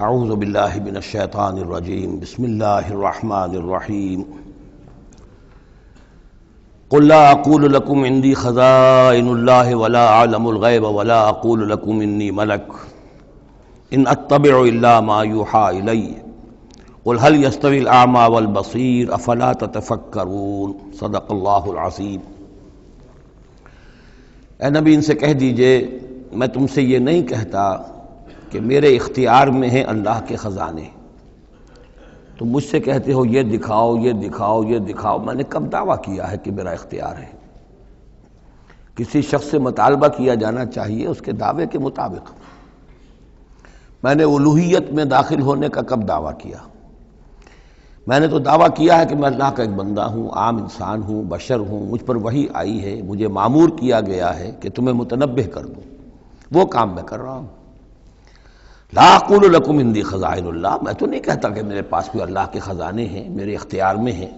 اعوذ باللہ من الشیطان الرجیم بسم اللہ الرحمن الرحیم قل لا اقول لكم عندي خزائن الله ولا اعلم الغیب ولا اقول لكم انی ملک ان اتبع الا ما یوحى الی قل هل يستوي الاعمى والبصیر افلا تتفکرون صدق اللہ العظیم۔ اے نبی ان سے کہہ دیجئے میں تم سے یہ نہیں کہتا کہ میرے اختیار میں ہیں اللہ کے خزانے، تم مجھ سے کہتے ہو یہ دکھاؤ یہ دکھاؤ یہ دکھاؤ۔ میں نے کب دعویٰ کیا ہے کہ میرا اختیار ہے؟ کسی شخص سے مطالبہ کیا جانا چاہیے اس کے دعوے کے مطابق۔ میں نے الوہیت میں داخل ہونے کا کب دعویٰ کیا؟ میں نے تو دعویٰ کیا ہے کہ میں اللہ کا ایک بندہ ہوں، عام انسان ہوں، بشر ہوں، مجھ پر وحی آئی ہے، مجھے مامور کیا گیا ہے کہ تمہیں متنبہ کر دوں، وہ کام میں کر رہا ہوں۔ لا اقول لکم عندی خزائن اللہ، میں تو نہیں کہتا کہ میرے پاس بھی اللہ کے خزانے ہیں، میرے اختیار میں ہیں۔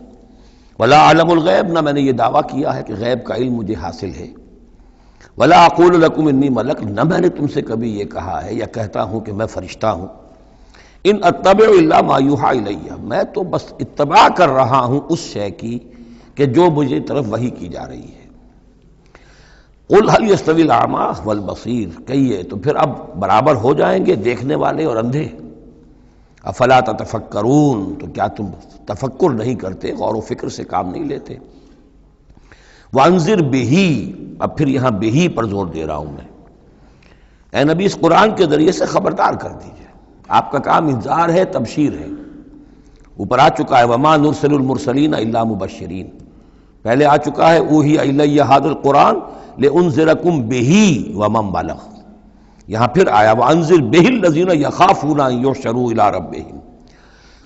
ولا اعلم الغیب، نہ میں نے یہ دعویٰ کیا ہے کہ غیب کا علم مجھے حاصل ہے۔ ولا اقول لکم انی ملک، نہ میں نے تم سے کبھی یہ کہا ہے یا کہتا ہوں کہ میں فرشتہ ہوں۔ ان اتبع الا ما یوحی الی، میں تو بس اتباع کر رہا ہوں اس شے کی کہ جو مجھے طرف وحی کی جا رہی ہے۔ قل هل يستوي الاعمى والبصیر، کہیے تو پھر اب برابر ہو جائیں گے دیکھنے والے اور اندھے؟ افلا تتفکرون، تو کیا تم تفکر نہیں کرتے، غور و فکر سے کام نہیں لیتے؟ وانذر بہ، اب پھر یہاں بہ پر زور دے رہا ہوں میں۔ اے نبی اس قرآن کے ذریعے سے خبردار کر دیجئے، آپ کا کام انذار ہے، تبشیر ہے۔ اوپر آ چکا ہے وما نرسل المرسلین الا مبشرین، پہلے آ چکا ہے اوحی الی ھذا القرآن لانذرکم بہ ومن بلغ، یہاں پھر آیا وانذر بہ الذین یخافون ان یحشروا الی ربہم،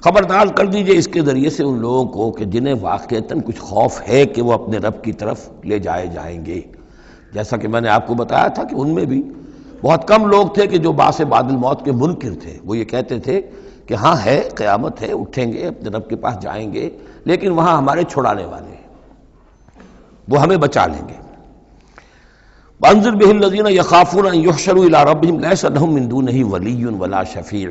خبردار کر دیجئے اس کے ذریعے سے ان لوگوں کو کہ جنہیں واقعتاً کچھ خوف ہے کہ وہ اپنے رب کی طرف لے جائے جائیں گے۔ جیسا کہ میں نے آپ کو بتایا تھا کہ ان میں بھی بہت کم لوگ تھے کہ جو بعث بعد الموت کے منکر تھے، وہ یہ کہتے تھے کہ ہاں ہے، قیامت ہے، اٹھیں گے، اپنے رب کے پاس جائیں گے، لیکن وہاں ہمارے چھڑانے والے ہیں، وہ ہمیں بچا لیں گے۔ وانذر بہ الذین یخافون ان یحشروا الی ربہم لیس لہم من دونہ ولی ولا شفیع،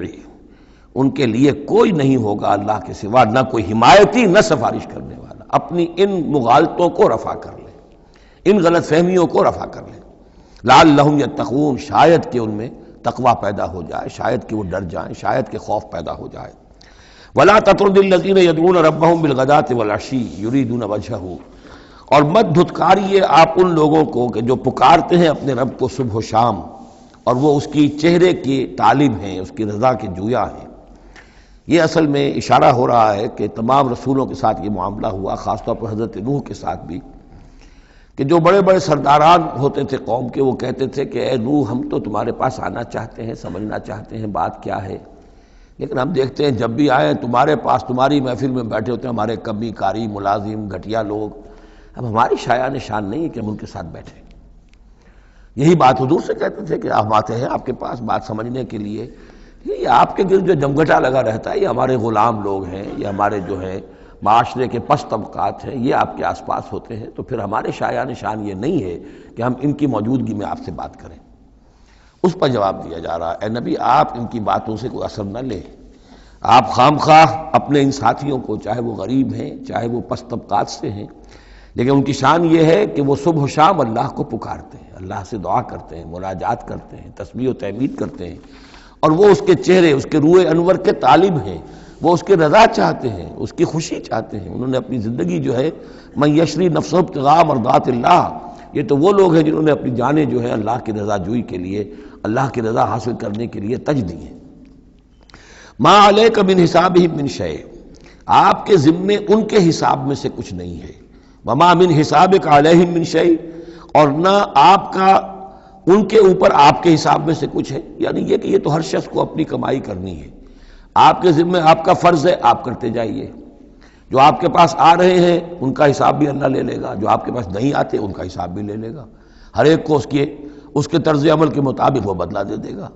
ان کے لیے کوئی نہیں ہوگا اللہ کے سوا، نہ کوئی حمایتی نہ سفارش کرنے والا۔ اپنی ان مغالطوں کو رفع کر لیں، ان غلط فہمیوں کو رفع کر لیں۔ لعلہم یتقون، شاید کہ ان میں تقوی پیدا ہو جائے، شاید کہ وہ ڈر جائیں، شاید کہ خوف پیدا ہو جائے۔ ولا تطرد الذین یدعون ربہم بالغداۃ والعشی یریدون وجہہ، اور مت دھتکاریے آپ ان لوگوں کو کہ جو پکارتے ہیں اپنے رب کو صبح و شام اور وہ اس کی چہرے کی طالب ہیں، اس کی رضا کے جویا ہیں۔ یہ اصل میں اشارہ ہو رہا ہے کہ تمام رسولوں کے ساتھ یہ معاملہ ہوا، خاص طور پر حضرت نوح کے ساتھ بھی، کہ جو بڑے بڑے سرداران ہوتے تھے قوم کے، وہ کہتے تھے کہ اے نوح ہم تو تمہارے پاس آنا چاہتے ہیں، سمجھنا چاہتے ہیں بات کیا ہے، لیکن ہم دیکھتے ہیں جب بھی آئیں تمہارے پاس، تمہاری محفل میں بیٹھے ہوتے ہیں ہمارے کمی کاری ملازم گھٹیا لوگ، اب ہماری شایان شان نہیں ہے کہ ہم ان کے ساتھ بیٹھیں۔ یہی بات حضور سے کہتے تھے کہ ہم آتے ہیں آپ کے پاس بات سمجھنے کے لیے، یہ آپ کے گرد جو جمگھٹا لگا رہتا ہے یہ ہمارے غلام لوگ ہیں، یہ ہمارے جو ہیں معاشرے کے پست طبقات ہیں، یہ آپ کے آس پاس ہوتے ہیں، تو پھر ہمارے شایان شان یہ نہیں ہے کہ ہم ان کی موجودگی میں آپ سے بات کریں۔ اس پر جواب دیا جا رہا ہے اے نبی آپ ان کی باتوں سے کوئی اثر نہ لیں، آپ خام خواہ اپنے ان ساتھیوں کو، چاہے وہ غریب ہیں چاہے وہ پست طبقات سے ہیں، لیکن ان کی شان یہ ہے کہ وہ صبح و شام اللہ کو پکارتے ہیں، اللہ سے دعا کرتے ہیں، مناجات کرتے ہیں، تسبیح و تحمید کرتے ہیں، اور وہ اس کے چہرے، اس کے روح انور کے طالب ہیں، وہ اس کی رضا چاہتے ہیں، اس کی خوشی چاہتے ہیں۔ انہوں نے اپنی زندگی جو ہے من یشری نفسہ ابتغاء مرضات اللہ، یہ تو وہ لوگ ہیں جنہوں نے اپنی جانیں جو ہے اللہ کی رضا جوئی کے لیے، اللہ کی رضا حاصل کرنے کے لیے تج دی ہیں۔ ما علیک من حسابہم من شیء، آپ کے ذمے ان کے حساب میں سے کچھ نہیں ہے۔ وما من حسابک علیہم من شیء، اور نہ آپ کا ان کے اوپر آپ کے حساب میں سے کچھ ہے، یعنی یہ کہ یہ تو ہر شخص کو اپنی کمائی کرنی ہے، آپ کے ذمہ آپ کا فرض ہے، آپ کرتے جائیے۔ جو آپ کے پاس آ رہے ہیں ان کا حساب بھی اللہ لے لے گا، جو آپ کے پاس نہیں آتے ان کا حساب بھی لے لے گا، ہر ایک کو اس کے طرز عمل کے مطابق وہ بدلہ دے دے گا۔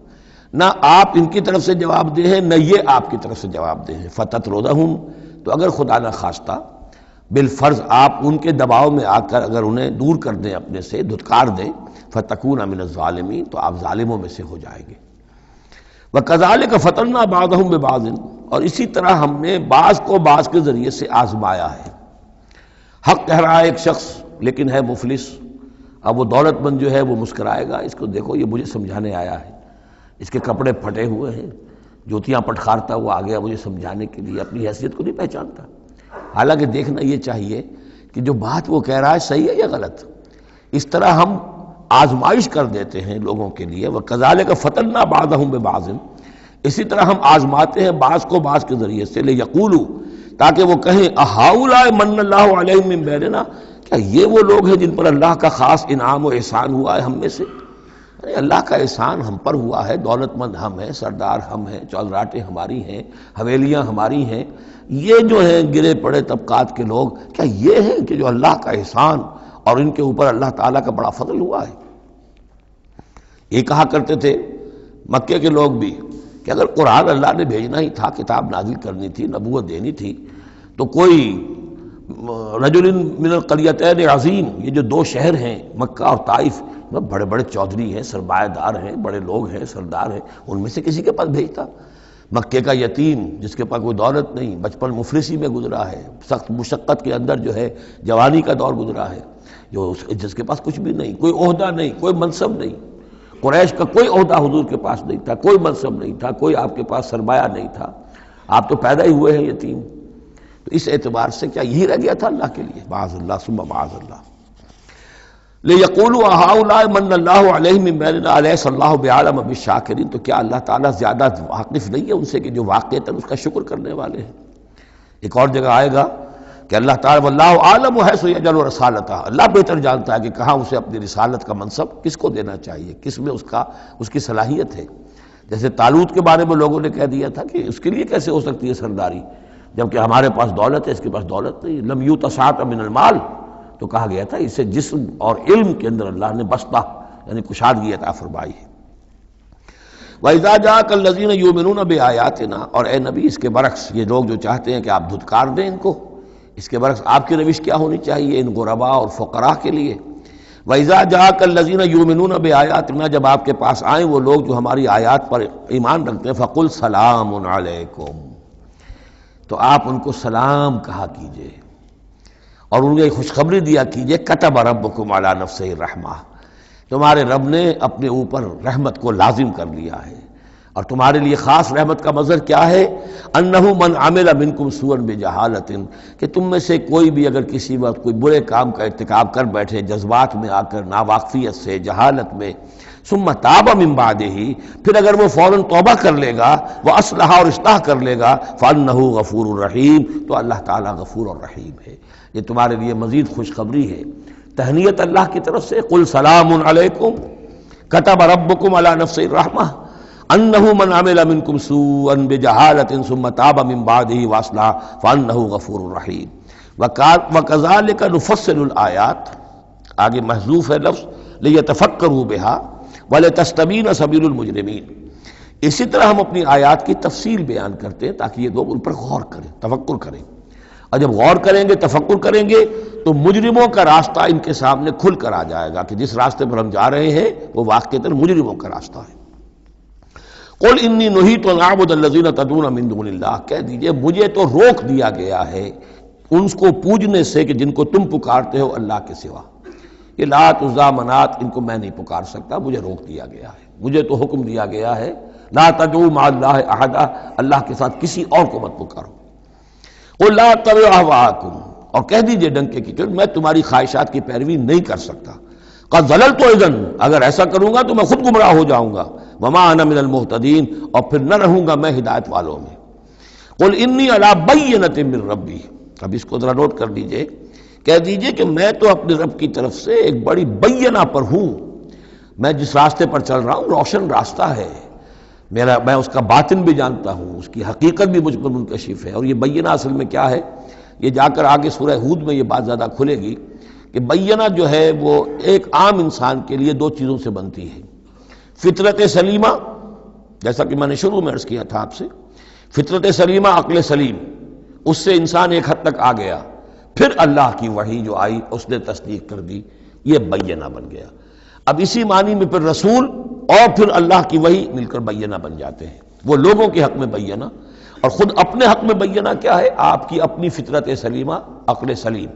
نہ آپ ان کی طرف سے جواب دہ ہیں، نہ یہ آپ کی طرف سے جواب دہ ہیں۔ فَتَطْرُدَهُمْ، تو اگر خدا نہ خواستہ بالفرض آپ ان کے دباؤ میں آ کر اگر انہیں دور کر دیں اپنے سے، دھتکار دیں، فَتَكُونَ مِنَ الظَّالِمِينَ، تو آپ ظالموں میں سے ہو جائیں گے۔ وَكَذَلِكَ فَتَنَّا بَعْضَهُم بِبَعْضٍ، اور اسی طرح ہم نے بعض کو بعض کے ذریعے سے آزمایا ہے۔ حق کہہ رہا ہے ایک شخص لیکن ہے مفلس، اب وہ دولت مند جو ہے وہ مسکرائے گا، اس کو دیکھو یہ مجھے سمجھانے آیا ہے، اس کے کپڑے پھٹے ہوئے ہیں، جوتیاں پٹخارتا ہوا آ گیا مجھے سمجھانے کے لیے، اپنی حیثیت کو نہیں پہچانتا۔ حالانکہ دیکھنا یہ چاہیے کہ جو بات وہ کہہ رہا ہے صحیح ہے یا غلط۔ اس طرح ہم آزمائش کر دیتے ہیں لوگوں کے لیے، وَكَذَلِكَ فَتَنَّا بَعْضَهُم بِبَعْضٍ، اسی طرح ہم آزماتے ہیں بعض کو بعض کے ذریعے سے، لِيَقُولُوا، تاکہ وہ کہیں أَهَٰؤُلَاءِ مَنَّ اللَّهُ عَلَيْهِم مِّن بَيْنِنَا، کیا یہ وہ لوگ ہیں جن پر اللہ کا خاص انعام و احسان ہوا ہے ہم میں سے؟ ارے اللہ کا احسان ہم پر ہوا ہے، دولت مند ہم ہیں، سردار ہم ہیں، چودراٹیں ہماری ہیں، حویلیاں ہماری ہیں، یہ جو ہیں گرے پڑے طبقات کے لوگ، کیا یہ ہیں کہ جو اللہ کا احسان اور ان کے اوپر اللہ تعالیٰ کا بڑا فضل ہوا ہے؟ یہ کہا کرتے تھے مکے کے لوگ بھی کہ اگر قرآن اللہ نے بھیجنا ہی تھا، کتاب نازل کرنی تھی، نبوت دینی تھی، تو کوئی رجل من القریتین عظیم، یہ جو دو شہر ہیں مکہ اور طائف، بڑے بڑے چودھری ہیں، سرمایہ دار ہیں، بڑے لوگ ہیں، سردار ہیں، ان میں سے کسی کے پاس بھیجتا۔ مکے کا یتیم جس کے پاس کوئی دولت نہیں، بچپن مفلسی میں گزرا ہے، سخت مشقت کے اندر جو ہے جوانی کا دور گزرا ہے، جس کے پاس کچھ بھی نہیں، کوئی عہدہ نہیں، کوئی منصب نہیں، قریش کا کوئی عہدہ حضور کے پاس نہیں تھا، کوئی منصب نہیں تھا، کوئی آپ کے پاس سرمایہ نہیں تھا، آپ تو پیدا ہی ہوئے ہیں یتیم، تو اس اعتبار سے کیا یہی رہ گیا تھا اللہ کے لیے؟ معاذ اللہ ثم معاذ اللہ۔ لِيَقُولُوا أَهَٰؤُلَاءِ مَنَّ اللَّهُ عَلَيْهِم مِّن بَيْنِنَا أَلَيْسَ اللَّهُ بِأَعْلَمَ بِالشَّاكِرِينَ، تو کیا اللہ تعالیٰ زیادہ واقف نہیں ہے ان سے کہ جو واقعتاً اس کا شکر کرنے والے ہیں؟ ایک اور جگہ آئے گا کہ اللہ تعالیٰ وَاللَّهُ أَعْلَمُ حَيْثُ يَجْعَلُ رِسَالَتَهُ، اللہ بہتر جانتا ہے کہ کہاں اسے اپنی رسالت کا منصب کس کو دینا چاہیے، کس میں اس کی صلاحیت ہے۔ جیسے طالوت کے بارے میں لوگوں نے کہہ دیا تھا کہ اس کے لیے کیسے ہو سکتی ہے سرداری، جبکہ ہمارے پاس دولت ہے، اس کے پاس دولت نہیں، لم یؤت سعۃ من المال، تو کہا گیا تھا اسے جسم اور علم کے اندر اللہ نے بسطہ یعنی کشادگی عطا فرمائی ہے۔ وَإِذَا جَاءَكَ الَّذِينَ يُؤْمِنُونَ بِآيَاتِنَا، اور اے نبی اس کے برعکس یہ لوگ جو چاہتے ہیں کہ آپ دھتکار دیں ان کو، اس کے برعکس آپ کی روش کیا ہونی چاہیے ان غرباء اور فقراء کے لیے؟ وَإِذَا جَاءَكَ الَّذِينَ يُؤْمِنُونَ بِآيَاتِنَا، جب آپ کے پاس آئیں وہ لوگ جو ہماری آیات پر ایمان رکھتے ہیں، فَقُلْ سَلَامٌ عَلَيْكُمْ، تو آپ ان کو سلام کہا کیجئے اور ان کو خوشخبری دیا کیجئے، کتب ربکم علی نفسہ الرحمہ، تمہارے رب نے اپنے اوپر رحمت کو لازم کر لیا ہے، اور تمہارے لیے خاص رحمت کا مظہر کیا ہے؟ انہ من عمل منکم سوءا بجہالۃ، کہ تم میں سے کوئی بھی اگر کسی وقت کوئی برے کام کا ارتکاب کر بیٹھے، جذبات میں آ کر، ناواقفیت سے، جہالت میں، ثم تاب من بعدہ، پھر اگر وہ فوراً توبہ کر لے گا، وہ اصلح اور اصلاح کر لے گا، فانہ غفور الرحیم، تو اللہ تعالیٰ غفور الرحیم ہے۔ یہ تمہارے لیے مزید خوشخبری ہے، تہنیت اللہ کی طرف سے، قل سلام علیکم کتب ربکم علی نفسہ الرحمہ انہ من عمل منکم سوءا بجہالۃ ثم تاب من بعدہ واصلح فانہ غفور الرحیم۔ وکذالک نفصل الآیات، آگے محذوف ہے لفظ لیتفکروا بہا ولتستبین سبیل المجرمین، اسی طرح ہم اپنی آیات کی تفصیل بیان کرتے ہیں تاکہ یہ لوگ ان پر غور کریں، تفکر کریں، اور جب غور کریں گے، تفکر کریں گے، تو مجرموں کا راستہ ان کے سامنے کھل کر آ جائے گا کہ جس راستے پر ہم جا رہے ہیں وہ واقعتاً مجرموں کا راستہ ہے۔ قل انی نہیت ان اعبد الذین تدعون من دون اللہ، کہہ دیجئے مجھے تو روک دیا گیا ہے ان کو پوجنے سے کہ جن کو تم پکارتے ہو اللہ کے سوا، یہ لات عزیٰ منات ان کو میں نہیں پکار سکتا، مجھے روک دیا گیا ہے، مجھے تو حکم دیا گیا ہے لا تدعوا مع اللہ احدا، اللہ کے ساتھ کسی اور کو مت پکارو۔ قل لا اتبع اہواءکم، اور کہہ دیجئے ڈنکے کی چوٹ میں تمہاری خواہشات کی پیروی نہیں کر سکتا، قد ضللت اذا، اگر ایسا کروں گا تو میں خود گمراہ ہو جاؤں گا، وما انا من المہتدین، اور پھر نہ رہوں گا میں ہدایت والوں میں۔ قل انی علی بینۃ من ربی، اب اس کو ذرا نوٹ کر لیجئے، کہہ دیجئے کہ میں تو اپنے رب کی طرف سے ایک بڑی بینہ پر ہوں، میں جس راستے پر چل رہا ہوں روشن راستہ ہے، میں اس کا باطن بھی جانتا ہوں، اس کی حقیقت بھی مجھ پر منکشف ہے۔ اور یہ بینہ اصل میں کیا ہے، یہ جا کر آگے سورہ ہود میں یہ بات زیادہ کھلے گی کہ بینہ جو ہے وہ ایک عام انسان کے لیے دو چیزوں سے بنتی ہے، فطرت سلیمہ، جیسا کہ میں نے شروع میں عرض کیا تھا آپ سے، فطرت سلیمہ، عقل سلیم، اس سے انسان ایک حد تک آ گیا، پھر اللہ کی وحی جو آئی اس نے تصدیق کر دی، یہ بینہ بن گیا۔ اب اسی معنی میں پھر رسول اور پھر اللہ کی وحی مل کر بینہ بن جاتے ہیں۔ وہ لوگوں کے حق میں بینہ، اور خود اپنے حق میں بینہ کیا ہے؟ آپ کی اپنی فطرت سلیمہ، عقل سلیم،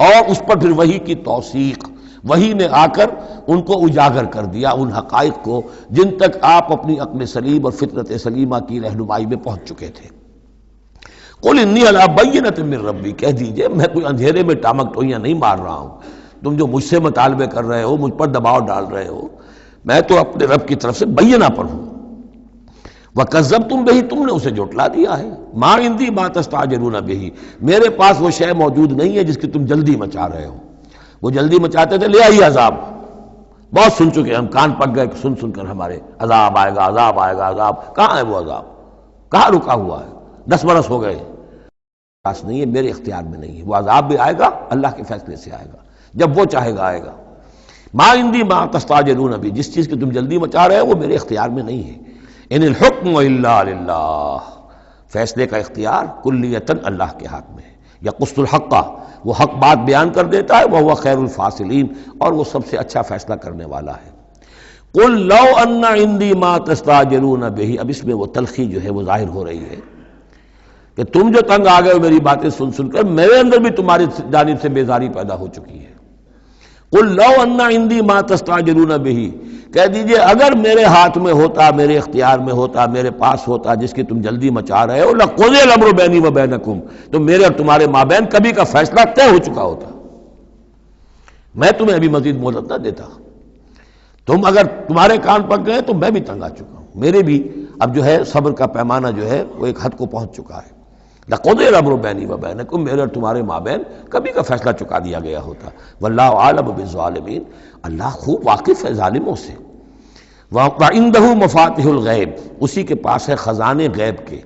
اور اس پر پھر وحی کی توثیق، وحی نے آ کر ان کو اجاگر کر دیا، ان حقائق کو جن تک آپ اپنی عقل سلیم اور فطرت سلیمہ کی رہنمائی میں پہنچ چکے تھے۔ قل انی علی بینۃ من ربی، کہہ دیجئے میں کوئی اندھیرے میں ٹامک ٹوئیاں نہیں مار رہا ہوں، تم جو مجھ سے مطالبے کر رہے ہو، مجھ پر دباؤ ڈال رہے ہو، میں تو اپنے رب کی طرف سے بینہ پر ہوں۔ وَكَذَّبْتُمْ بِهِ، تم نے اسے جھٹلا دیا ہے۔ مَا عِندِي مَا تَسْتَعْجِلُونَ بِهِ، میرے پاس وہ شے موجود نہیں ہے جس کی تم جلدی مچا رہے ہو۔ وہ جلدی مچاتے تھے، لے آئیے عذاب، بہت سن چکے ہم، کان پک گئے سن سن کر ہمارے، عذاب آئے گا، عذاب آئے گا، عذاب کہاں ہے؟ وہ عذاب کہاں رکا ہوا ہے؟ 10 برس ہو گئے، پاس نہیں ہے، میرے اختیار میں نہیں ہے۔ وہ عذاب بھی آئے گا، اللہ کے فیصلے سے آئے گا، جب وہ چاہے گا آئے گا۔ ما عندی ما تستعجلون بھی، جس چیز کی تم جلدی مچا رہے ہو وہ میرے اختیار میں نہیں ہے۔ ان الحکم الا للہ، فیصلے کا اختیار کلیتاً اللہ کے ہاتھ میں ہے۔ یقص الحق، وہ حق بات بیان کر دیتا ہے، وہو خیر الفاصلین، اور وہ سب سے اچھا فیصلہ کرنے والا ہے۔ قل لو ان عندی ما تستعجلون به، اب اس میں وہ تلخی جو ہے وہ ظاہر ہو رہی ہے کہ تم جو تنگ آ گئے ہو میری باتیں سن سن کر، میرے اندر بھی تمہاری جانب سے بیزاری پیدا ہو چکی ہے۔ قل لو ان عندی ما تستعجلون به، کہہ دیجئے اگر میرے ہاتھ میں ہوتا، میرے اختیار میں ہوتا، میرے پاس ہوتا جس کی تم جلدی مچا رہے ہو، لقضی الامر بینی و بینکم، تو میرے اور تمہارے مابین کبھی کا فیصلہ طے ہو چکا ہوتا، میں تمہیں ابھی مزید مہلت نہ دیتا۔ تم اگر تمہارے کان پک گئے تو میں بھی تنگ آ چکا ہوں، میرے بھی اب جو ہے صبر کا پیمانہ جو ہے وہ ایک حد کو پہنچ چکا ہے۔ لقضی الامر بینی و بینکم، میرے اور تمہارے مابین کبھی کا فیصلہ چکا دیا گیا ہوتا۔ واللہ عالم بالظالمین، اللہ خوب واقف ہے ظالموں سے۔ وَعِندَهُ مَفَاتِحُ الْغَیب، اسی کے پاس ہے خزانے غیب کے۔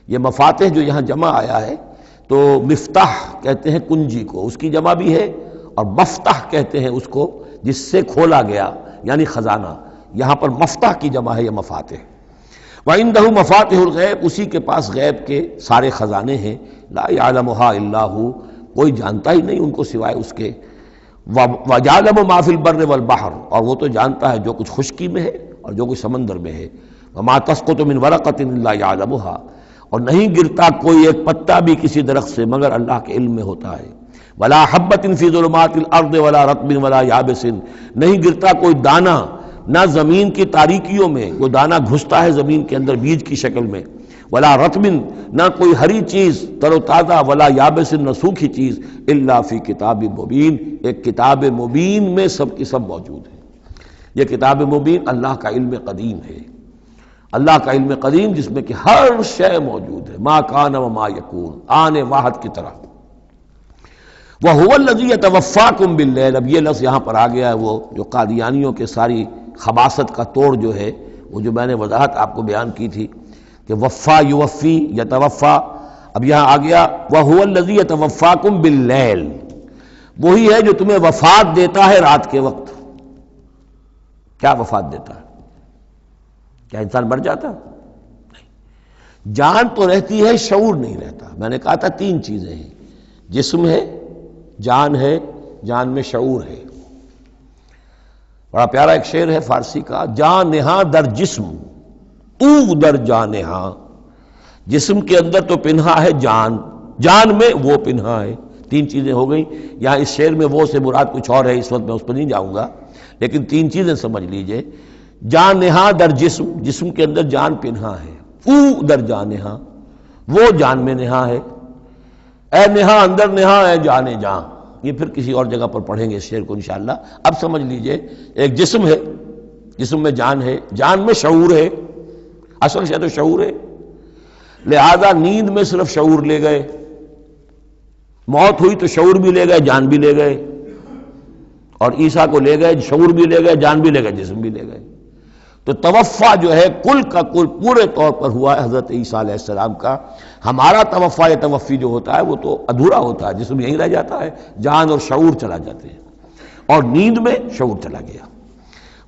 یہ مفاتح جو یہاں جمع آیا ہے تو مفتاح کہتے ہیں کنجی کو، اس کی جمع بھی ہے، اور مفتاح کہتے ہیں اس کو جس سے کھولا گیا، یعنی خزانہ۔ یہاں پر مفتاح کی جمع ہے، یہ مفاتح۔ وَعِندَهُ مَفَاتِحُ الْغَیب، اسی کے پاس غیب کے سارے خزانے ہیں۔ لا يعلمها الا هو، کوئی جانتا ہی نہیں ان کو سوائے اس کے۔ وَيَعْلَمُ مَا فِي الْبَرِّ وَالْبَحْرِ، اور وہ تو جانتا ہے جو کچھ خشکی میں ہے اور جو کچھ سمندر میں ہے۔ وَمَا تَسْقُطُ مِنْ وَرَقَةٍ إِلَّا يَعْلَمُهَا، اور نہیں گرتا کوئی ایک پتا بھی کسی درخت سے مگر اللہ کے علم میں ہوتا ہے۔ وَلَا حَبَّةٍ فِي ظُلُمَاتِ الْأَرْضِ وَلَا رَطْبٍ وَلَا يَابِسٍ، نہیں گرتا کوئی دانہ، نہ زمین کی تاریکیوں میں وہ دانہ گھستا ہے زمین کے اندر بیج کی شکل میں، ولا رطبن، نہ کوئی ہری چیز تر و تازہ، ولا یابس، نہ سوکھی چیز، الا فی کتاب مبین، ایک کتاب مبین میں سب کی سب موجود ہے۔ یہ کتاب مبین اللہ کا علم قدیم ہے، اللہ کا علم قدیم جس میں کہ ہر شے موجود ہے، ما کان و ما یکون، آن واحد کی طرح۔ وَهُوَ الَّذِي يَتَوَفَّاكُم بِاللَّيْلِ، اب یہ لفظ یہاں پر آ گیا ہے، وہ جو قادیانیوں کے ساری خباثت کا توڑ جو ہے، وہ جو میں نے وضاحت آپ کو بیان کی تھی کہ وفا یوفی یتوفا، اب یہاں آ گیا وَهُوَ الَّذِي يَتَوَفَّاكُم بِاللَّيْلِ، وہی ہے جو تمہیں وفات دیتا ہے رات کے وقت۔ کیا وفات دیتا ہے؟ کیا انسان مر جاتا؟ نہیں، جان تو رہتی ہے، شعور نہیں رہتا۔ میں نے کہا تھا 3 چیزیں ہیں، جسم ہے، جان ہے، جان میں شعور ہے۔ بڑا پیارا ایک شعر ہے فارسی کا، جان نہاں در جسم او در جان نہاں، جسم کے اندر تو پنہا ہے جان، جان میں وہ پنہا ہے۔ 3 چیزیں ہو گئیں۔ یہاں اس شعر میں وہ سے مراد کچھ اور ہے، اس وقت میں اس پر نہیں جاؤں گا، لیکن 3 چیزیں سمجھ لیجئے۔ جان نہاں در جسم، جسم کے اندر جان پنہا ہے، او در جان نہاں، وہ جان میں نہاں ہے، اے نہاں اندر نہاں اے جانے جاں۔ یہ پھر کسی اور جگہ پر پڑھیں گے اس شعر کو انشاءاللہ۔ اب سمجھ لیجئے، ایک جسم ہے، جسم میں جان ہے، جان میں شعور ہے، اصل شے تو شعور ہے، لہذا نیند میں صرف شعور لے گئے، موت ہوئی تو شعور بھی لے گئے، جان بھی لے گئے، اور عیسیٰ کو لے گئے، شعور بھی لے گئے، جان بھی لے گئے، جسم بھی لے گئے۔ تو توفع جو ہے کل کا کل پورے طور پر ہوا ہے حضرت عیسیٰ علیہ السلام کا۔ ہمارا توفع توفی جو ہوتا ہے وہ تو ادھورا ہوتا ہے، جسم یہیں رہ جاتا ہے، جان اور شعور چلا جاتے ہیں، اور نیند میں شعور چلا گیا۔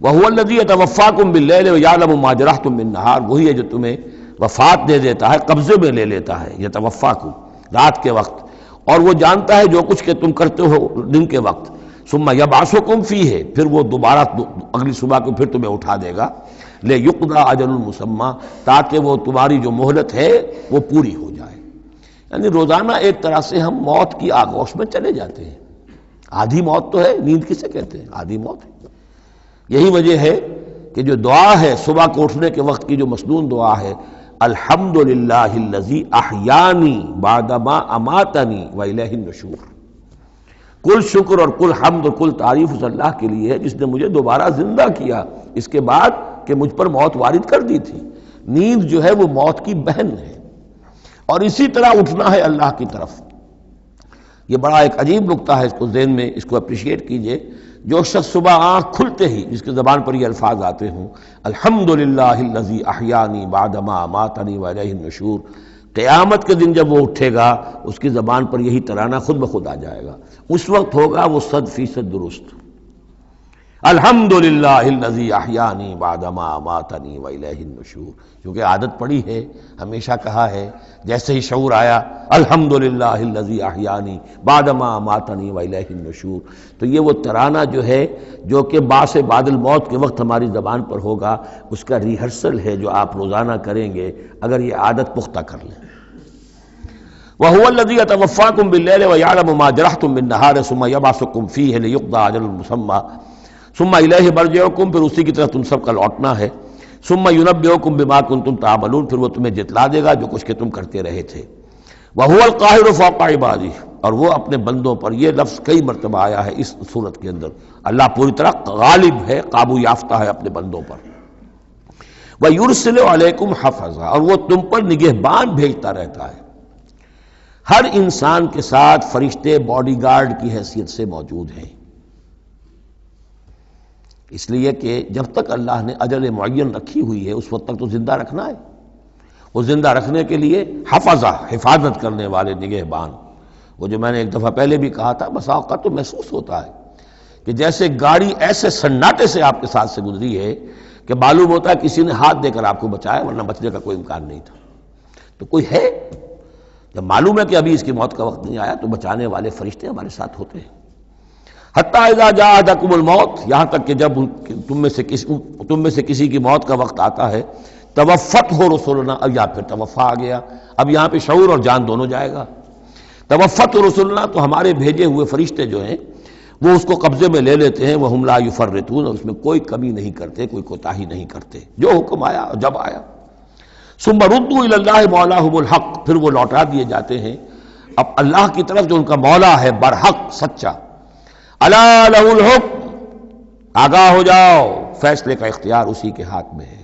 وَهُوَ الَّذِي يَتَوَفَّاكُم بِاللَّيْلِ وَيَعْلَمُ مَا جَرَحْتُم بِالنَّهَارِ، وہی ہے جو تمہیں وفات دے دیتا ہے، قبضے میں لے لیتا ہے، يَتَوَفَّاكُم رات کے وقت، اور وہ جانتا ہے جو کچھ کہ تم کرتے ہو دن کے وقت۔ ثم یبعثکم فیہ، پھر وہ دوبارہ اگلی صبح کو پھر تمہیں اٹھا دے گا، لیقضی اجل مسمی، تاکہ وہ تمہاری جو مہلت ہے وہ پوری ہو جائے۔ یعنی روزانہ ایک طرح سے ہم موت کی آغوش میں چلے جاتے ہیں۔ آدھی موت تو ہے، نیند کسے کہتے ہیں؟ آدھی موت ہے۔ یہی وجہ ہے کہ جو دعا ہے صبح کو اٹھنے کے وقت کی، جو مسنون دعا ہے، الحمدللہ الذی احیانی بعدما اماتنی والیہ النشور، کل شکر اور کل حمد اور کل تعریف اس اللہ کے لیے ہے جس نے مجھے دوبارہ زندہ کیا اس کے بعد کہ مجھ پر موت وارد کر دی تھی۔ نیند جو ہے وہ موت کی بہن ہے، اور اسی طرح اٹھنا ہے اللہ کی طرف۔ یہ بڑا ایک عجیب نکتہ ہے، اس کو ذہن میں اس کو اپریشیٹ کیجئے۔ جو شخص صبح آنکھ کھلتے ہی جس کی زبان پر یہ الفاظ آتے ہوں، الحمدللہ الذی احیانی بعدما اماتنی والیہ النشور، قیامت کے دن جب وہ اٹھے گا اس کی زبان پر یہی ترانہ خود بخود آ جائے گا، اس وقت ہوگا وہ 100% درست۔ الحمدللہ الذی احیانی بعدما اماتنی والیہ النشور، کیونکہ عادت پڑی ہے، ہمیشہ کہا ہے، جیسے ہی شعور آیا الحمدللہ الذی احیانی بعدما اماتنی والیہ النشور، تو یہ وہ ترانہ جو ہے جو کہ باعث بعد الموت کے وقت ہماری زبان پر ہوگا، اس کا ریہرسل ہے جو آپ روزانہ کریں گے اگر یہ عادت پختہ کر لیں۔ وَهُوَ الَّذِي يَتَوَفَّاكُم بِاللَّيْلِ وَيَعْلَمُ مَا جَرَحْتُم بِالنَّهَارِ ثُمَّ يَبْعَثُكُم فِيهِ لِيُقْضَىٰ أَجَلٌ مُّسَمًّى ثُمَّ إِلَيْهِ مَرْجِعُكُم، پھر اسی کی طرف تم سب کا لوٹنا ہے۔ ثُمَّ يُنَبِّئُكُم بِمَا كُنتُمْ تَعْمَلُونَ، پھر وہ تمہیں جتلا دے گا جو کچھ کہ تم کرتے رہے تھے۔ وَهُوَ الْقَاهِرُ فَوْقَ عِبَادِهِ، اور وہ اپنے بندوں پر، یہ لفظ کئی مرتبہ آیا ہے اس صورت کے اندر، اللہ پوری طرح غالب ہے، قابو یافتہ ہے اپنے بندوں پر۔ وَيُرْسِلُ عَلَيْكُمْ حَفَظًا، اور وہ تم پر نگہبان بھیجتا رہتا ہے۔ ہر انسان کے ساتھ فرشتے باڈی گارڈ کی حیثیت سے موجود ہیں، اس لیے کہ جب تک اللہ نے اجل معین رکھی ہوئی ہے اس وقت تک تو زندہ رکھنا ہے۔ وہ زندہ رکھنے کے لیے حفظہ، حفاظت کرنے والے نگہبان، وہ جو میں نے ایک دفعہ پہلے بھی کہا تھا، بسا اوقات تو محسوس ہوتا ہے کہ جیسے گاڑی ایسے سناٹے سے آپ کے ساتھ سے گزری ہے کہ معلوم ہوتا ہے کسی نے ہاتھ دے کر آپ کو بچایا، ورنہ بچنے کا کوئی امکان نہیں تھا۔ تو کوئی ہے، جب معلوم ہے کہ ابھی اس کی موت کا وقت نہیں آیا تو بچانے والے فرشتے ہمارے ساتھ ہوتے ہیں۔ حتیٰ اذا جاء احدکم الموت، یہاں تک کہ جب تم میں سے کسی کی موت کا وقت آتا ہے، توفته رسلنا، اب یہاں پھر توفا آ گیا، اب یہاں پہ شعور اور جان دونوں جائے گا۔ توفته رسلنا، تو ہمارے بھیجے ہوئے فرشتے جو ہیں وہ اس کو قبضے میں لے لیتے ہیں، وہم لا یفرطون، اور اس میں کوئی کمی نہیں کرتے، کوئی کوتاہی نہیں کرتے، جو حکم آیا اور جب آیا۔ ثم ردوا الی اللہ مولاہم الحق، پھر وہ لوٹا دیے جاتے ہیں اب اللہ کی طرف جو ان کا مولا ہے برحق، سچا۔ الا لہ الحکم، آگاہ ہو جاؤ، فیصلے کا اختیار اسی کے ہاتھ میں ہے،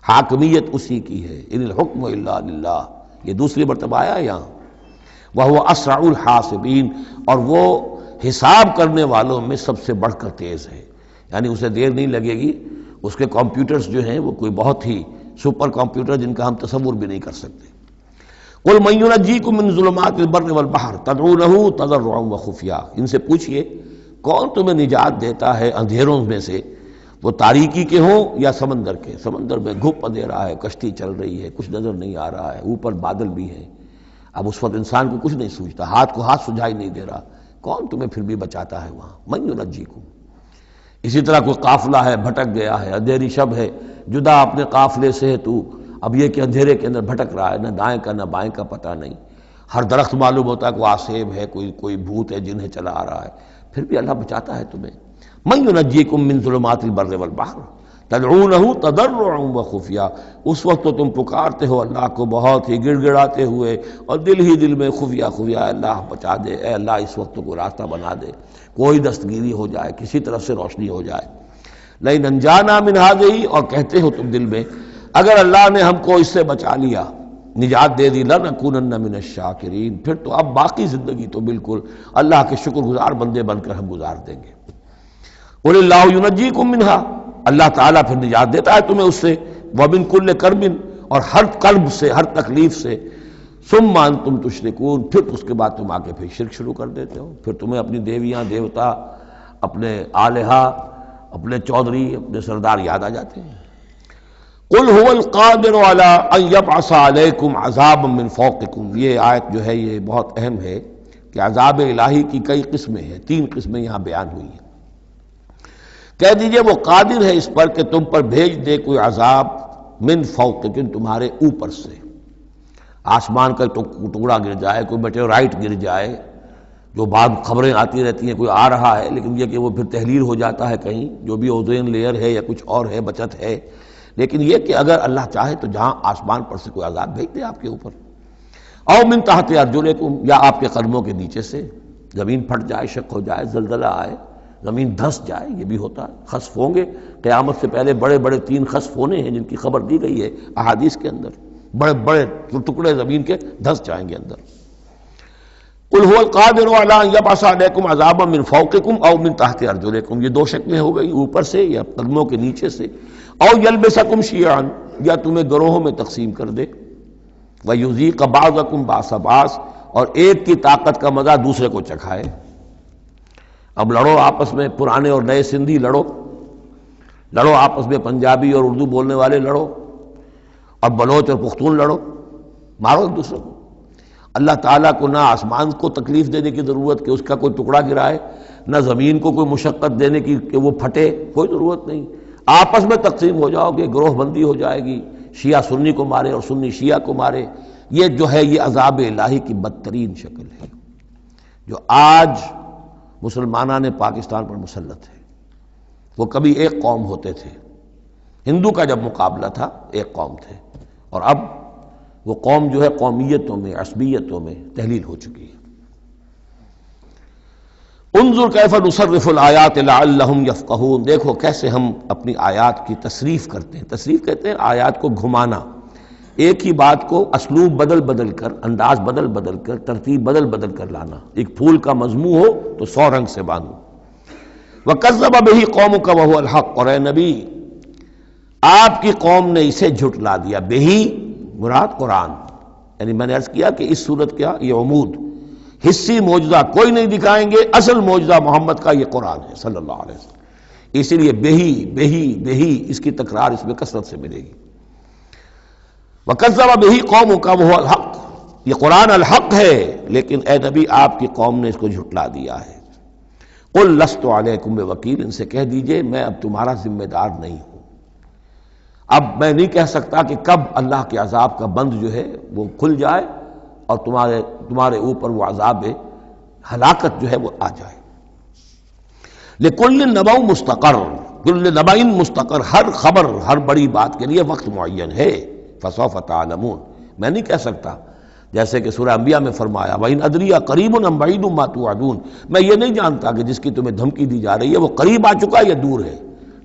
حاکمیت اسی کی ہے، ان الحکم الا للہ، یہ دوسری مرتبہ آیا یہاں۔ وہو اسرع الحاسبین، اور وہ حساب کرنے والوں میں سب سے بڑھ کر تیز ہے، یعنی اسے دیر نہیں لگے گی، اس کے کمپیوٹرز جو ہیں وہ کوئی بہت ہی سپر کمپیوٹر جن کا ہم تصور بھی نہیں کر سکتے۔ قل من ینجیکم من ظلمات البر والبحر تدعونہ تضرعا وخفیا، ان سے پوچھئے کون تمہیں نجات دیتا ہے اندھیروں میں سے، وہ تاریکی کے ہوں یا سمندر کے۔ سمندر میں گھپ اندھیرا ہے، کشتی چل رہی ہے، کچھ نظر نہیں آ رہا ہے، اوپر بادل بھی ہیں، اب اس وقت انسان کو کچھ نہیں سوچتا، ہاتھ کو ہاتھ سجھائی نہیں دے رہا، کون تمہیں پھر بھی بچاتا ہے وہاں؟ من ینجیکم۔ اسی طرح کوئی قافلہ ہے، بھٹک گیا ہے، اندھیری شب ہے، جدا اپنے قافلے سے ہے تو اب یہ کہ اندھیرے کے اندر بھٹک رہا ہے، نہ دائیں کا نہ بائیں کا پتہ نہیں، ہر درخت معلوم ہوتا ہے کوئی آسیب ہے، کوئی بھوت ہے جنہیں چلا آ رہا ہے، پھر بھی اللہ بچاتا ہے تمہیں۔ من ینجیکم من ظلمات البر والبحر تدعونہ تضرعا وخفیا، اس وقت تو تم پکارتے ہو اللہ کو بہت ہی گڑ گڑاتے ہوئے اور دل ہی دل میں خفیہ خفیہ، اے اللہ بچا دے، اے اللہ اس وقت کو راستہ بنا دے، کوئی دستگیری ہو جائے، کسی طرف سے روشنی ہو جائے۔ لئن انجانا من ہذہ، اور کہتے ہو تم دل میں اگر اللہ نے ہم کو اس سے بچا لیا، نجات دے دی، لنکونن من الشاکرین، پھر تو اب باقی زندگی تو بالکل اللہ کے شکر گزار بندے بن کر ہم گزار دیں گے۔ قل اللہ ینجیکم منہا، اللہ تعالیٰ پھر نجات دیتا ہے تمہیں اس سے، ومن کل کرب، اور ہر کرب سے، ہر تکلیف سے، ثم انتم تشرکون، پھر اس کے بعد تم آ کے پھر شرک شروع کر دیتے ہو، پھر تمہیں اپنی دیویاں دیوتا، اپنے آلہہ، اپنے چودھری، اپنے سردار یاد آ جاتے ہیں۔ قل هو القادر على ان يبعث عليكم عذابا من فوقكم، یہ آیت جو ہے یہ بہت اہم ہے کہ عذاب الہی کی کئی قسمیں ہیں، 3 قسمیں یہاں بیان ہوئی ہیں۔ کہہ دیجئے وہ قادر ہے اس پر کہ تم پر بھیج دے کوئی عذاب من فوقکم، تمہارے اوپر سے، آسمان کا ٹکڑا گر جائے، کوئی میٹیورائٹ گر جائے، جو بعض خبریں آتی رہتی ہیں کوئی آ رہا ہے، لیکن یہ کہ وہ پھر تحلیل ہو جاتا ہے کہیں، جو بھی اوزون لیئر ہے یا کچھ اور ہے بچت ہے، لیکن یہ کہ اگر اللہ چاہے تو جہاں آسمان پر سے کوئی عذاب بھیج دے آپ کے اوپر، او من تحت ارجلکم، یا آپ کے قدموں کے نیچے سے، زمین پھٹ جائے، شق ہو جائے، زلزلہ آئے، زمین دھنس جائے، یہ بھی ہوتا ہے، خسف ہوں گے، قیامت سے پہلے بڑے بڑے 3 خسف ہونے ہیں جن کی خبر دی گئی ہے احادیث کے اندر، بڑے بڑے ٹکڑے زمین کے دھنس جائیں گے اندر۔ قل هو القادر علی ان یبعث علیکم عذابا من فوقکم او من تحت ارجلکم، یہ 2 شکلیں ہو گئی، اوپر سے یا قدموں کے نیچے سے، او یلبسکم شیعا، یا تمہیں گروہوں میں تقسیم کر دے، ویذیق بعضکم باس باس، اور ایک کی طاقت کا مزہ دوسرے کو چکھائے۔ اب لڑو آپس میں، پرانے اور نئے سندھی لڑو آپس میں، پنجابی اور اردو بولنے والے لڑو، اور بلوچ اور پختون لڑو، مارو ایک دوسرے کو۔ اللہ تعالیٰ کو نہ آسمان کو تکلیف دینے کی ضرورت کہ اس کا کوئی ٹکڑا گرائے، نہ زمین کو کوئی مشقت دینے کی کہ وہ پھٹے، کوئی ضرورت نہیں، آپس میں تقسیم ہو جاؤ گے، گروہ بندی ہو جائے گی، شیعہ سنی کو مارے اور سنی شیعہ کو مارے۔ یہ جو ہے یہ عذاب الہی کی بدترین شکل ہے جو آج مسلمانان پاکستان پر مسلط ہے۔ وہ کبھی ایک قوم ہوتے تھے، ہندو کا جب مقابلہ تھا ایک قوم تھے، اور اب وہ قوم جو ہے قومیتوں میں، عصبیتوں میں تحلیل ہو چکی ہے۔ انظر کیف نصرف الآیات لعلہم یفقہون، دیکھو کیسے ہم اپنی آیات کی تصریف کرتے ہیں۔ تصریف کہتے ہیں آیات کو گھمانا، ایک ہی بات کو اسلوب بدل بدل کر، انداز بدل بدل کر، ترتیب بدل بدل کر لانا۔ ایک پھول کا مضمون ہو تو 100 رنگ سے باندھو۔ وَكَذَّبَ بِهِ قَوْمُكَ وَهُوَ الْحَقُّ، اور اے نبی آپ کی قوم نے اسے جھٹلا دیا۔ بہی مراد قرآن، یعنی میں نے عرض کیا کہ اس صورت کیا یہ عمود، حصی معجزہ کوئی نہیں دکھائیں گے، اصل معجزہ محمد کا یہ قرآن ہے صلی اللہ علیہ وسلم، اسی لیے بہی بہی بہی اس کی تکرار اس میں کثرت سے ملے گی۔ وَكَذَّبَ بِهِ قَوْمُكَ وَهُوَ الْحَقُّ، یہ قرآن الحق ہے، لیکن اے نبی آپ کی قوم نے اس کو جھٹلا دیا ہے۔ قُلْ لَسْتُ عَلَيْكُمْ بِوَكِيلٍ، ان سے کہہ دیجئے میں اب تمہارا ذمہ دار نہیں ہوں۔ اب میں نہیں کہہ سکتا کہ کب اللہ کے عذاب کا بند جو ہے وہ کھل جائے اور تمہارے اوپر وہ عذاب ہلاکت جو ہے وہ آ جائے۔ لِكُلِّ نَبَوْ مُسْتَقَرٌ، كُلِّ نَبَإٍ مُسْتَقَرٌ، ہر خبر، ہر بڑی بات کے لیے وقت معین ہے۔ فَسَوْفَ تَعْلَمُونَ، میں نہیں کہہ سکتا، جیسے کہ سورہ انبیاء میں فرمایا وَإِنْ أَدْرِيَ قَرِيبٌ أَمْ بَعِيدٌ مَا تُوعَدُونَ، میں یہ نہیں جانتا کہ جس کی تمہیں دھمکی دی جا رہی ہے وہ قریب آ چکا ہے یا دور ہے،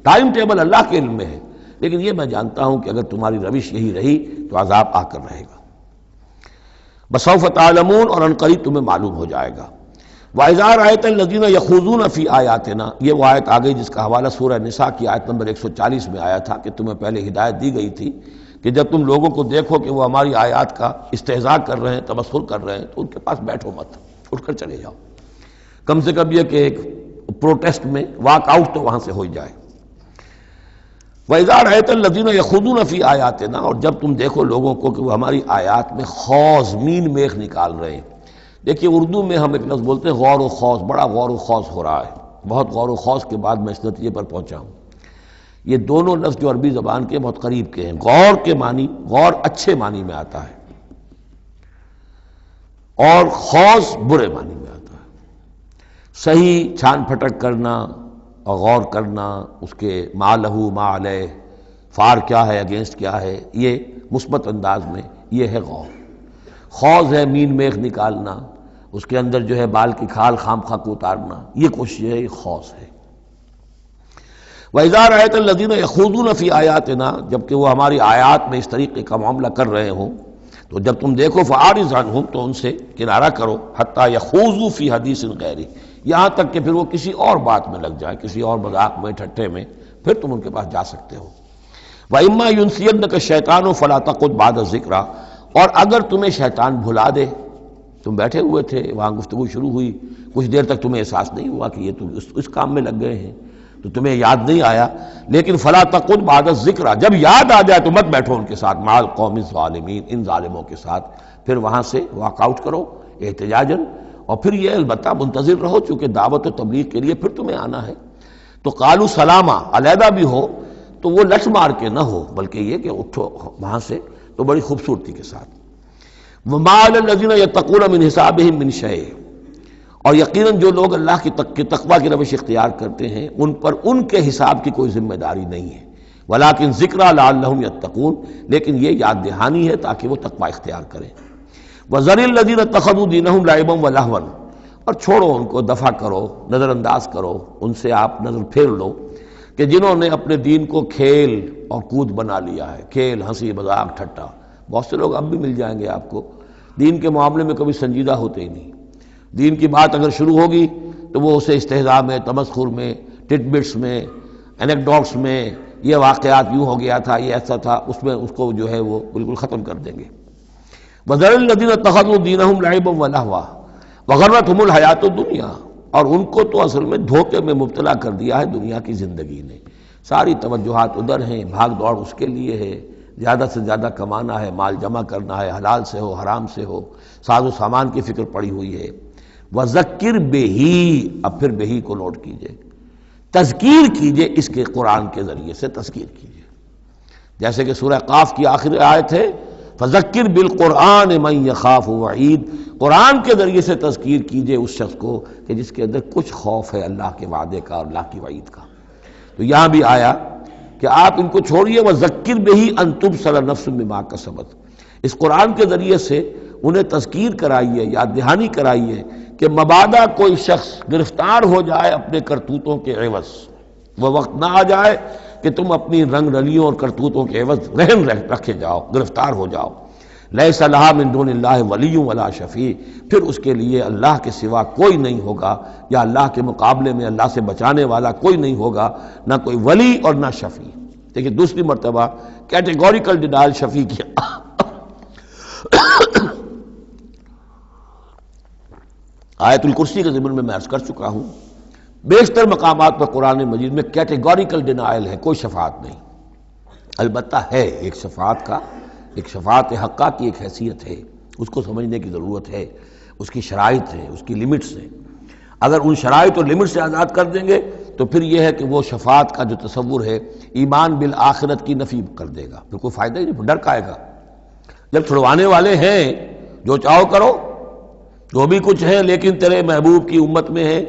ٹائم ٹیبل اللہ کے علم میں ہے، لیکن یہ میں جانتا ہوں کہ اگر تمہاری روش یہی رہی تو عذاب آ کر رہے گا۔ بسوف تعلمون، اور ان قریب تمہیں معلوم ہو جائے گا۔ وَإِذَا رَأَيْتَ الَّذِينَ يَخُوضُونَ فِي آيَاتِنَا، یہ وہ آیت آ گئی جس کا حوالہ سورہ نساء کی آیت نمبر 140 میں آیا تھا کہ تمہیں پہلے ہدایت دی گئی تھی کہ جب تم لوگوں کو دیکھو کہ وہ ہماری آیات کا استہزاء کر رہے ہیں، تمسخر کر رہے ہیں، تو ان کے پاس بیٹھو مت، اٹھ کر چلے جاؤ، کم سے کم یہ کہ ایک پروٹیسٹ میں واک آؤٹ تو وہاں سے ہو جائے۔ وَإِذَا رَأَيْتَ الَّذِينَ يَخُوضُونَ فِي آيَاتِنَا، اور جب تم دیکھو لوگوں کو کہ وہ ہماری آیات میں خوض، مین میخ نکال رہے ہیں۔ دیکھیے اردو میں ہم ایک لفظ بولتے ہیں غور و خوض، بڑا غور و خوض ہو رہا ہے، بہت غور و خوض کے بعد میں اس نتیجے پر پہنچا ہوں۔ یہ دونوں لفظ جو عربی زبان کے بہت قریب کے ہیں، غور کے معنی، غور اچھے معنی میں آتا ہے اور خوض برے معنی میں آتا ہے۔ صحیح چھان پھٹک کرنا اور غور کرنا، اس کے ما لہو ما علیہ، فار کیا ہے اگینسٹ کیا ہے، یہ مثبت انداز میں یہ ہے غور۔ خوض ہے مین میخ نکالنا، اس کے اندر جو ہے بال کی کھال خام خواہ کو اتارنا، یہ کوشش ہے، یہ خوض ہے۔ وَإِذَا رَأَيْتَ الَّذِينَ يَخُوضُونَ فِي آيَاتِنَا، جبکہ وہ ہماری آیات میں اس طریقے کا معاملہ کر رہے ہوں تو جب تم دیکھو فَأَعْرِضْ عَنْهُمْ، تو ان سے کنارہ کرو، حَتَّى يَخُوضُوا فِي حَدِيثٍ غَيْرِهِ، یہاں تک کہ پھر وہ کسی اور بات میں لگ جائے، کسی اور مذاق میں، ٹھٹھے میں، پھر تم ان کے پاس جا سکتے ہو۔ وَإِمَّا يُنْسِيَنَّكَ الشَّيْطَانُ فَلَا تَقْعُدْ بَعْدَ الذِّكْرَىٰ، اور اگر تمہیں شیطان بھلا دے، تم بیٹھے ہوئے تھے وہاں گفتگو شروع ہوئی، کچھ دیر تک تمہیں احساس نہیں ہوا کہ یہ تم اس کام میں لگ گئے ہیں، تو تمہیں یاد نہیں آیا، لیکن فلا تقعد بعد الذکر، جب یاد آ جائے تو مت بیٹھو ان کے ساتھ، مع القوم الظالمین، ان ظالموں کے ساتھ، پھر وہاں سے واک آؤٹ کرو احتجاجاً، اور پھر یہ البتہ منتظر رہو، چونکہ دعوت و تبلیغ کے لیے پھر تمہیں آنا ہے، تو قالوا سلاما، علیحدہ بھی ہو تو وہ لٹ مار کے نہ ہو، بلکہ یہ کہ اٹھو وہاں سے تو بڑی خوبصورتی کے ساتھ۔ وما علی الذین یتقون من حسابہم من شیء، اور یقیناً جو لوگ اللہ کی تقوی کی روش اختیار کرتے ہیں ان پر ان کے حساب کی کوئی ذمہ داری نہیں ہے، ولیکن ذکریٰ لعلہم یتقون، لیکن یہ یاد دہانی ہے تاکہ وہ تقوی اختیار کریں۔ وذر الذین اتخذوا دینہم لعبا ولہوا، اور چھوڑو ان کو، دفع کرو، نظر انداز کرو، ان سے آپ نظر پھیر لو کہ جنہوں نے اپنے دین کو کھیل اور کود بنا لیا ہے، کھیل، ہنسی مذاق، ٹھٹا۔ بہت سے لوگ اب بھی مل جائیں گے آپ کو دین کے معاملے میں کبھی سنجیدہ ہوتے ہی نہیں، دین کی بات اگر شروع ہوگی تو وہ اسے استہزاء میں، تمسخر میں، ٹٹ بٹس میں، اینیکڈوٹس میں، یہ واقعات یوں ہو گیا تھا، یہ ایسا تھا، اس میں اس کو جو ہے وہ بالکل ختم کر دیں گے۔ وَذَرِ الَّذِينَ اتَّخَذُوا دِينَهُمْ لَعِبًا وَلَهْوًا وَغَرَّتْهُمُ الْحَيَاةُ الدُّنْيَا، اور ان کو تو اصل میں دھوکے میں مبتلا کر دیا ہے دنیا کی زندگی نے، ساری توجہات ادھر ہیں، بھاگ دوڑ اس کے لیے ہے، زیادہ سے زیادہ کمانا ہے، مال جمع کرنا ہے، حلال سے ہو حرام سے ہو، ساز و سامان کی فکر پڑی ہوئی ہے۔ وَذَكِّرْ بِهِ، اب پھر بہی کو نوٹ کیجئے، تذکیر کیجئے، اس کے قرآن کے ذریعے سے تذکیر کیجئے، جیسے کہ سورہ قاف کی آخری آیت ہے فَذَكِّرْ بِالْقُرْآنِ مَنْ يَخَافُ وَعِيدٍ، قرآن کے ذریعے سے تذکیر کیجئے اس شخص کو کہ جس کے اندر کچھ خوف ہے اللہ کے وعدے کا اور اللہ کی وعید کا۔ تو یہاں بھی آیا کہ آپ ان کو چھوڑیے، وَذَكِّرْ بِهِ أَن تُبْصَرَ نَفْسٌ بِمَا كَسَبَتْ، اس قرآن کے ذریعے سے انہیں تذکیر کرائیے، یاد دہانی کرائیے کہ مبادا کوئی شخص گرفتار ہو جائے اپنے کرتوتوں کے عوض، وہ وقت نہ آ جائے کہ تم اپنی رنگ رلیوں اور کرتوتوں کے عوض رہن رکھے جاؤ، گرفتار ہو جاؤ۔ لیس لہا من دون اللہ ولی ولا شفیع، پھر اس کے لیے اللہ کے سوا کوئی نہیں ہوگا، یا اللہ کے مقابلے میں اللہ سے بچانے والا کوئی نہیں ہوگا، نہ کوئی ولی اور نہ شفیع۔ دیکھیں دوسری مرتبہ کیٹیگوریکل ڈینائل شفیع کی آیت الکرسی کے ضمن میں عرض کر چکا ہوں، بیشتر مقامات پر قرآن مجید میں کیٹیگوریکل ڈینائل ہے، کوئی شفاعت نہیں۔ البتہ ہے ایک شفاعت کا، ایک شفاعت حقہ کی ایک حیثیت ہے، اس کو سمجھنے کی ضرورت ہے، اس کی شرائط ہیں، اس کی لیمٹس ہیں۔ اگر ان شرائط اور لیمٹ سے آزاد کر دیں گے تو پھر یہ ہے کہ وہ شفاعت کا جو تصور ہے ایمان بالآخرت کی نفی کر دے گا، پھر کوئی فائدہ ہی نہیں، ڈر کا آئے گا۔ جب چھڑوانے والے ہیں جو چاہو کرو، جو بھی کچھ ہے، لیکن تیرے محبوب کی امت میں ہے،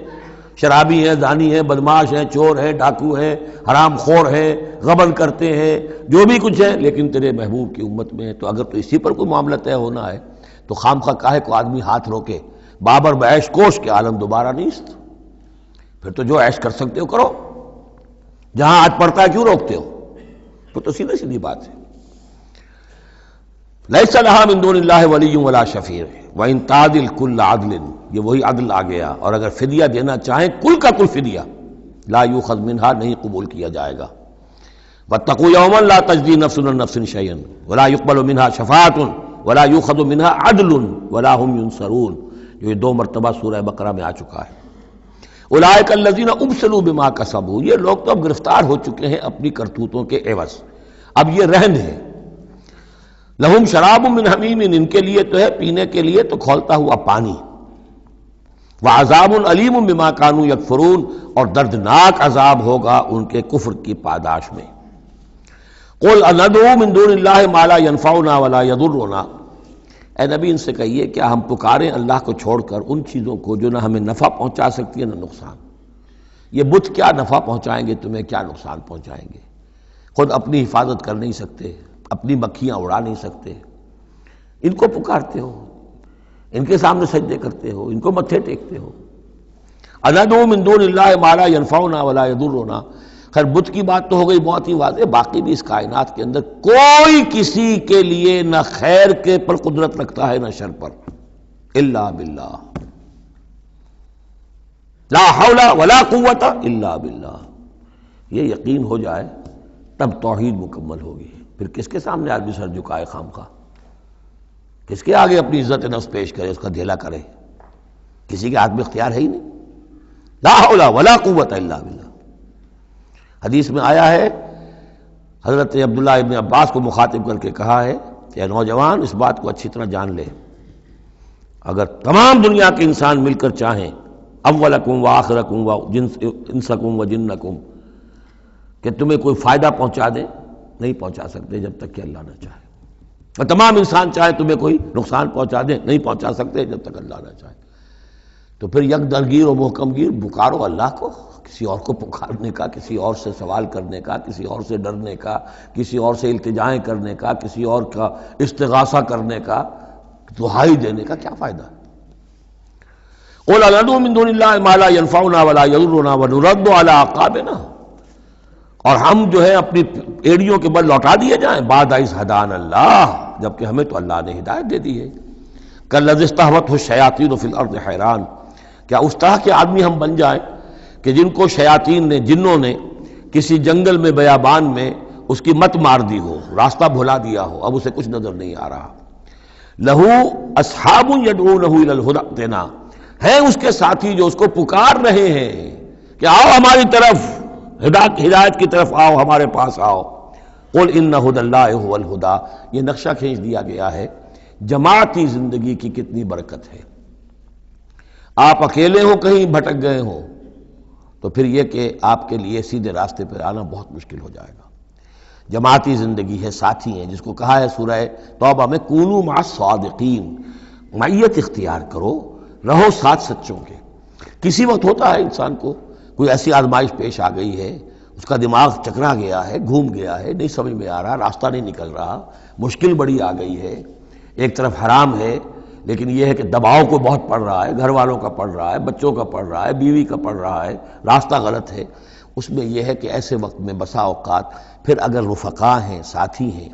شرابی ہیں، زانی ہیں، بدماش ہیں، چور ہیں، ڈاکو ہیں، حرام خور ہیں، غبن کرتے ہیں، جو بھی کچھ ہے، لیکن تیرے محبوب کی امت میں ہے، تو اگر تو اسی پر کوئی معاملہ طے ہونا ہے تو خام خواہ کاہے کو آدمی ہاتھ روکے، بابر بعیش کوش کے عالم دوبارہ نیست، پھر تو جو عیش کر سکتے ہو کرو، جہاں آج پڑتا ہے کیوں روکتے ہو؟ تو سیدھی سیدھی بات ہے۔ لیس لہا من دون اللہ ولی ولا شفیع وان تعدل کل عدل، یہ وہی عدل آ گیا، اور اگر فدیہ دینا چاہیں کل کا کل فدیہ، لا یؤخذ منہا، نہیں قبول کیا جائے گا۔ واتقوا یوما لا تجزی نفس عن نفس شیئا ولا يقبل منها شفاعۃ ولا یؤخذ منها عدل ولا هم ينصرون، جو یہ 2 مرتبہ سورہ بقرہ میں آ چکا ہے۔ اولئک الذین ابسلوا بما کسبوا، یہ لوگ تو اب گرفتار ہو چکے ہیں اپنی کرتوتوں کے عوض، اب یہ رہن ہے۔ لہم شراب من حمیم، ان کے لیے تو ہے پینے کے لیے تو کھولتا ہوا پانی، وعذاب علیم بما کانوا یکفرون، اور دردناک عذاب ہوگا ان کے کفر کی پاداش میں۔ قل اندعو من دون اللہ ما لا ينفعنا ولا يضرنا، اے نبی ان سے کہیے کیا ہم پکاریں اللہ کو چھوڑ کر ان چیزوں کو جو نہ ہمیں نفع پہنچا سکتی ہے نہ نقصان؟ یہ بت کیا نفع پہنچائیں گے تمہیں، کیا نقصان پہنچائیں گے؟ خود اپنی حفاظت کر نہیں سکتے، اپنی مکھیاں اڑا نہیں سکتے، ان کو پکارتے ہو، ان کے سامنے سجدے کرتے ہو، ان کو متھے ٹیکتے ہو۔ اندعو من دون اللہ ما لا ينفعنا ولا يضرنا، خیر بت کی بات تو ہو گئی بہت ہی واضح، باقی بھی اس کائنات کے اندر کوئی کسی کے لیے نہ خیر کے پر قدرت رکھتا ہے نہ شر پر، الا باللہ، لا حول ولا قوت الا باللہ۔ یہ یقین ہو جائے تب توحید مکمل ہوگی، پھر کس کے سامنے آدمی سر جھکائے خام خواہ، کس کے آگے اپنی عزت نفس پیش کرے، اس کا دھیلا کرے؟ کسی کے ہاتھ میں اختیار ہے ہی نہیں، لا حول ولا قوت الا باللہ۔ حدیث میں آیا ہے، حضرت عبداللہ ابن عباس کو مخاطب کر کے کہا ہے کہ نوجوان اس بات کو اچھی طرح جان لے اگر تمام دنیا کے انسان مل کر چاہیں اولکم و آخرکم و انسکم و جنکم کہ تمہیں کوئی فائدہ پہنچا دیں، نہیں پہنچا سکتے جب تک کہ اللہ نہ چاہے، اور تمام انسان چاہے تمہیں کوئی نقصان پہنچا دیں، نہیں پہنچا سکتے جب تک اللہ نہ چاہے۔ تو پھر یک درگیر و محکم گیر پکارو اللہ کو، کسی اور کو پکارنے کا، کسی اور سے سوال کرنے کا، کسی اور سے ڈرنے کا، کسی اور سے التجائیں کرنے کا، کسی اور کا استغاثہ کرنے کا، دہائی دینے کا کیا فائدہ ہے؟ قُلْ أَنَدْعُو مِن دُونِ اللَّهِ مَا لَا يَنفَعُنَا وَلَا يَضُرُّنَا وَنُرَدُّ عَلَىٰ أَعْقَابِنَا، اور ہم جو ہے اپنی ایڑیوں کے بل لوٹا دیے جائیں بعد اذ ہدانا اللہ، جبکہ ہمیں تو اللہ نے ہدایت دے دی ہے۔ کالذی استہوتہ الشیاطین فی الارض حیران، کیا اس طرح کے آدمی ہم بن جائیں کہ جن کو شیاطین نے، جنوں نے کسی جنگل میں بیابان میں اس کی مت مار دی ہو، راستہ بھلا دیا ہو، اب اسے کچھ نظر نہیں آ رہا۔ لہو اصحاب یدعونہ الی الہدی ائتنا، ہیں اس کے ساتھی جو اس کو پکار رہے ہیں کہ آؤ ہماری طرف، ہدایت کی طرف آؤ، ہمارے پاس آؤ۔ قل ان ھدی اللہ ھو الھدی، یہ نقشہ کھینچ دیا گیا ہے جماعتی زندگی کی کتنی برکت ہے۔ آپ اکیلے ہوں، کہیں بھٹک گئے ہوں، تو پھر یہ کہ آپ کے لیے سیدھے راستے پر آنا بہت مشکل ہو جائے گا۔ جماعتی زندگی ہے، ساتھی ہیں، جس کو کہا ہے سورہ توبہ میں کونوا مع الصادقین، معیت اختیار کرو، رہو ساتھ سچوں کے۔ کسی وقت ہوتا ہے انسان کو کوئی ایسی آزمائش پیش آ گئی ہے، اس کا دماغ چکرا گیا ہے، گھوم گیا ہے، نہیں سمجھ میں آ رہا، راستہ نہیں نکل رہا، مشکل بڑی آ گئی ہے، ایک طرف حرام ہے لیکن یہ ہے کہ دباؤ کو بہت پڑ رہا ہے، گھر والوں کا پڑ رہا ہے، بچوں کا پڑ رہا ہے، بیوی کا پڑ رہا ہے، راستہ غلط ہے۔ اس میں یہ ہے کہ ایسے وقت میں بسا اوقات پھر اگر رفقا ہیں، ساتھی ہیں،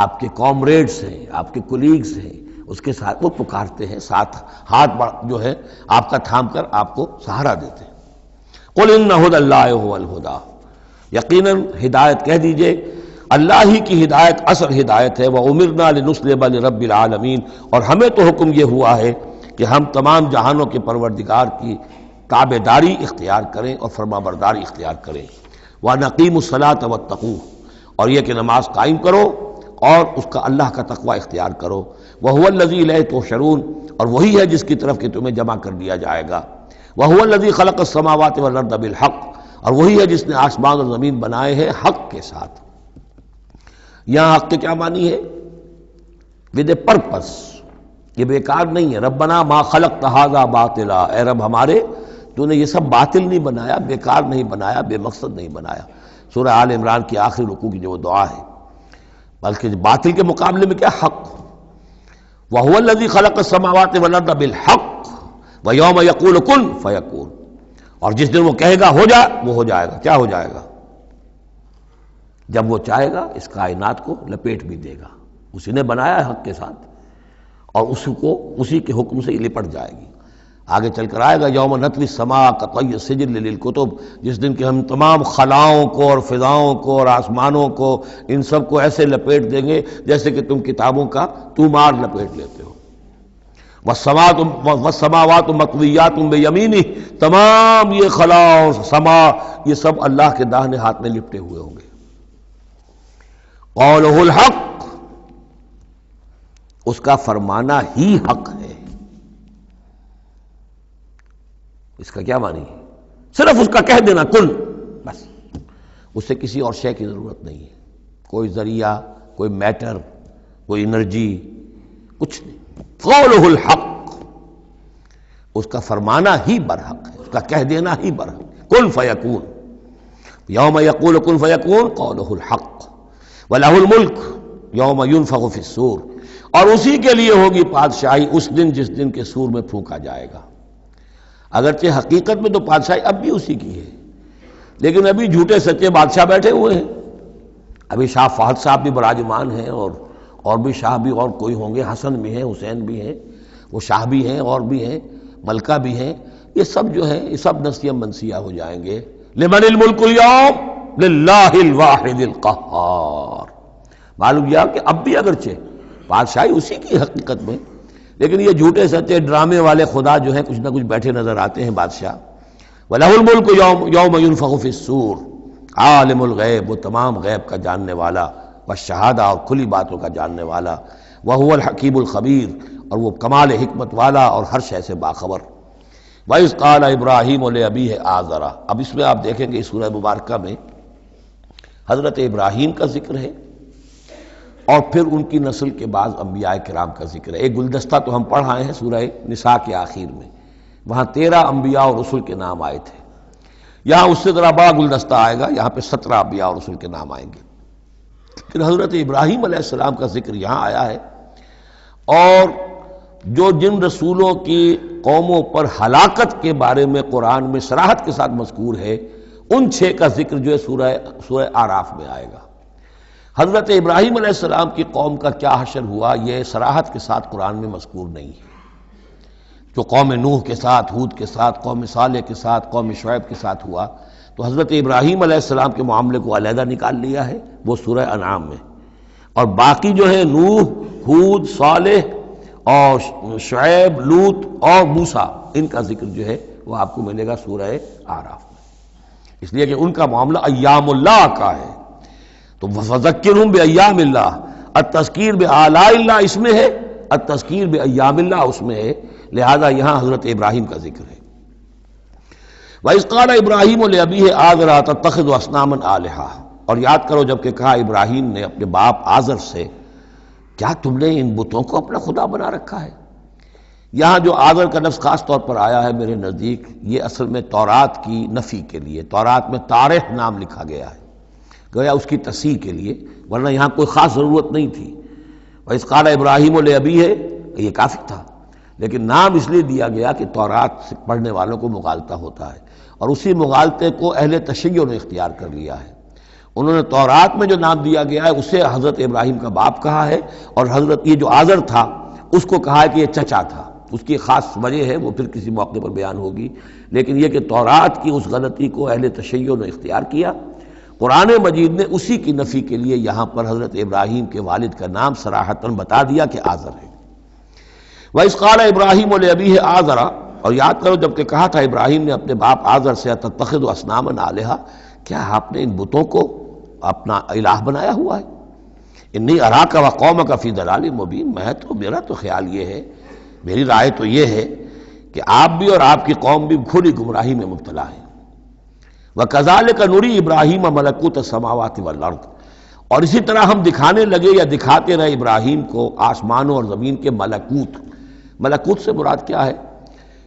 آپ کے کامریڈز ہیں، آپ کے کولیگز ہیں، اس کے ساتھ وہ پکارتے ہیں، ساتھ ہاتھ جو ہے آپ کا تھام کر آپ کو سہارا دیتے ہیں۔ قل ان ھدی اللہ ھو الھدی، یقیناً ہدایت کہہ دیجئے اللہ ہی کی ہدایت اصل ہدایت ہے۔ وَأُمِرْنَا لِنُسْلِمَ لِرَبِّ الْعَالَمِينَ، اور ہمیں تو حکم یہ ہوا ہے کہ ہم تمام جہانوں کے پروردگار کی تابع داری اختیار کریں اور فرما برداری اختیار کریں۔ وَنَقِيمُ الصَّلَاةَ وَاتَّقُوهُ، اور یہ کہ نماز قائم کرو اور اس کا اللہ کا تقوی اختیار کرو۔ وَهُوَ الَّذِي إِلَيْهِ تُحْشَرُونَ، اور وہی ہے جس کی طرف کہ تمہیں جمع کر دیا جائے گا۔ وَهُوَ الَّذِي خَلَقَ السَّمَاوَاتِ وَالْأَرْضَ بِالْحَقِّ، اور وہی ہے جس نے آسمان اور زمین بنائے ہیں حق کے ساتھ۔ یہاں حق کے کیا معنی ہے؟ ود اے پرپس، یہ بیکار نہیں ہے۔ ربنا ما خلقت ھذا باطلا، اے رب ہمارے تو نے یہ سب باطل نہیں بنایا، بیکار نہیں بنایا، بے مقصد نہیں بنایا۔ سورہ آل عمران کی آخری رکوع کی جو وہ دعا ہے، بلکہ باطل کے مقابلے میں کیا؟ حق۔ وَهُوَ الَّذِي خَلَقَ السَّمَاوَاتِ وَالْأَرْضَ بِالْحَقِّ وَيَوْمَ يَقُولُ كُن فَيَكُونُ، اور جس دن وہ کہے گا ہو جا، وہ ہو جائے گا۔ کیا ہو جائے گا؟ جب وہ چاہے گا اس کائنات کو لپیٹ بھی دے گا، اسی نے بنایا ہے حق کے ساتھ، اور اس کو اسی کے حکم سے لپٹ جائے گی۔ آگے چل کر آئے گا یوم نطوی السماء کطی السجل للکتب، جس دن کہ ہم تمام خلاؤں کو اور فضاؤں کو اور آسمانوں کو، ان سب کو ایسے لپیٹ دیں گے جیسے کہ تم کتابوں کا تومار لپیٹ لیتے ہو۔ والسماوات مطویات بیمینہ، تمام یہ خلا اور سما یہ سب اللہ کے داہنے ہاتھ میں لپٹے ہوئے ہوں گے۔ قولہ الحق، اس کا فرمانا ہی حق ہے۔ اس کا کیا معنی ہے؟ صرف اس کا کہہ دینا کن، بس، اس سے کسی اور شے کی ضرورت نہیں ہے، کوئی ذریعہ، کوئی میٹر، کوئی انرجی، کچھ نہیں۔ قولہ الحق، اس کا فرمانا ہی برحق ہے، اس کا کہہ دینا ہی برحق ہے۔ کن فیکون، یوم یقول کن فیکون قولہ الحق، وَلَهُ الْمُلْكُ یوم يُنفخ فِي الصُّورِ، اور اسی کے لیے ہوگی بادشاہی اس دن جس دن کے سور میں پھونکا جائے گا۔ اگرچہ حقیقت میں تو بادشاہی اب بھی اسی کی ہے، لیکن ابھی جھوٹے سچے بادشاہ بیٹھے ہوئے ہیں۔ ابھی شاہ فہد صاحب بھی براجمان ہیں، اور بھی شاہ بھی اور کوئی ہوں گے، حسن بھی ہیں، حسین بھی ہیں، وہ شاہ بھی ہیں اور بھی ہیں، ملکہ بھی ہیں۔ یہ سب جو ہیں یہ سب نسیہ منسیہ ہو جائیں گے۔ لمن الملک اليوم للہ الواحد القہار، معلوم یہ کہ اب بھی اگرچہ بادشاہی اسی کی حقیقت میں، لیکن یہ جھوٹے سچے ڈرامے والے خدا جو ہیں کچھ نہ کچھ بیٹھے نظر آتے ہیں بادشاہ۔ وَلَهُ الْمُلْكُ يَوْمَ يُنفَخُ فِي الصُّورِ، عالم الغیب، وہ تمام غیب کا جاننے والا، والشہادہ، اور کھلی باتوں کا جاننے والا، وَهُوَ الْحَكِيمُ الْخَبِيرُ، اور وہ کمال حکمت والا اور ہر شے سے باخبر۔ وَإِذْ قَالَ إِبْرَاهِيمُ لِأَبِيهِ آزَرَ، اب اس میں آپ دیکھیں گے اس سورہ مبارکہ میں حضرت ابراہیم کا ذکر ہے اور پھر ان کی نسل کے بعض انبیاء کرام کا ذکر ہے۔ ایک گلدستہ تو ہم پڑھ آئے ہیں سورہ نساء کے آخر میں، وہاں 13 انبیاء اور رسل کے نام آئے تھے۔ یہاں اس سے ذرا بڑا گلدستہ آئے گا، یہاں پہ 17 انبیاء اور رسل کے نام آئیں گے، پھر حضرت ابراہیم علیہ السلام کا ذکر یہاں آیا ہے، اور جو جن رسولوں کی قوموں پر ہلاکت کے بارے میں قرآن میں صراحت کے ساتھ مذکور ہے، ان 6 کا ذکر جو ہے سورہ اعراف میں آئے گا۔ حضرت ابراہیم علیہ السلام کی قوم کا کیا حشر ہوا یہ صراحت کے ساتھ قرآن میں مذکور نہیں ہے۔ جو قوم نوح کے ساتھ، ہود کے ساتھ، قوم صالح کے ساتھ، قوم شعیب کے ساتھ ہوا، تو حضرت ابراہیم علیہ السلام کے معاملے کو علیحدہ نکال لیا ہے، وہ سورہ انعام میں، اور باقی جو ہے نوح، ہود، صالح اور شعیب، لوط اور موسیٰ، ان کا ذکر جو ہے وہ آپ کو ملے گا سورہ اعراف میں، اس لیے کہ ان کا معاملہ ایام اللہ کا ہے۔ تو فذکرہم بایام اللہ، التذکیر بآلاء اللہ اس میں ہے، التذکیر بایام اللہ اس میں ہے، لہذا یہاں حضرت ابراہیم کا ذکر ہے۔ وَإِذْ قَالَ إِبْرَاهِيمُ لِأَبِيهِ آزَرَ أَتَتَّخِذُ أَصْنَامًا آلِهَةً، اور یاد کرو جب کہ کہا ابراہیم نے اپنے باپ آزر سے، کیا تم نے ان بتوں کو اپنا خدا بنا رکھا ہے؟ یہاں جو آزر کا لفظ خاص طور پر آیا ہے میرے نزدیک، یہ اصل میں تورات کی نفی کے لیے، تورات میں تارح نام لکھا گیا ہے، گویا اس کی تصحیح کے لیے، ورنہ یہاں کوئی خاص ضرورت نہیں تھی۔ وَإِذْ قَالَ إِبْرَاهِيمُ لِأَبِيهِ، یہ کافی تھا، لیکن نام اس لیے دیا گیا کہ تورات سے پڑھنے والوں کو مغالطہ ہوتا ہے، اور اسی مغالطے کو اہل تشیع نے اختیار کر لیا ہے۔ انہوں نے تورات میں جو نام دیا گیا ہے اسے حضرت ابراہیم کا باپ کہا ہے، اور حضرت یہ جو آزر تھا اس کو کہا ہے کہ یہ چچا تھا۔ اس کی خاص وجہ ہے، وہ پھر کسی موقع پر بیان ہوگی، لیکن یہ کہ تورات کی اس غلطی کو اہل تشیع نے اختیار کیا، قرآن مجید نے اسی کی نفی کے لیے یہاں پر حضرت ابراہیم کے والد کا نام صراحتاً بتا دیا کہ آزر ہے۔ وَإِذْ قَالَ إِبْرَاهِيمُ لِأَبِيهِ آزَرَ، اور یاد کرو جب کہ کہا تھا ابراہیم نے اپنے باپ آزر سے أَتَتَّخِذُ أَصْنَامًا آلِهَةً، کیا آپ نے ان بتوں کو اپنا الہ بنایا ہوا ہے؟ انی اراک وقومک فی ضلال مبین، میرا تو خیال یہ ہے، میری رائے تو یہ ہے کہ آپ بھی اور آپ کی قوم بھی کھلی گمراہی میں مبتلا ہے۔ وَكَذَلِكَ نُرِي إِبْرَاهِيمَ مَلَكُوتَ السَّمَاوَاتِ وَالْأَرْضِ، اور اسی طرح ہم دکھانے لگے یا دکھاتے رہے ابراہیم کو آسمانوں اور زمین کے ملکوت۔ ملکوت سے مراد کیا ہے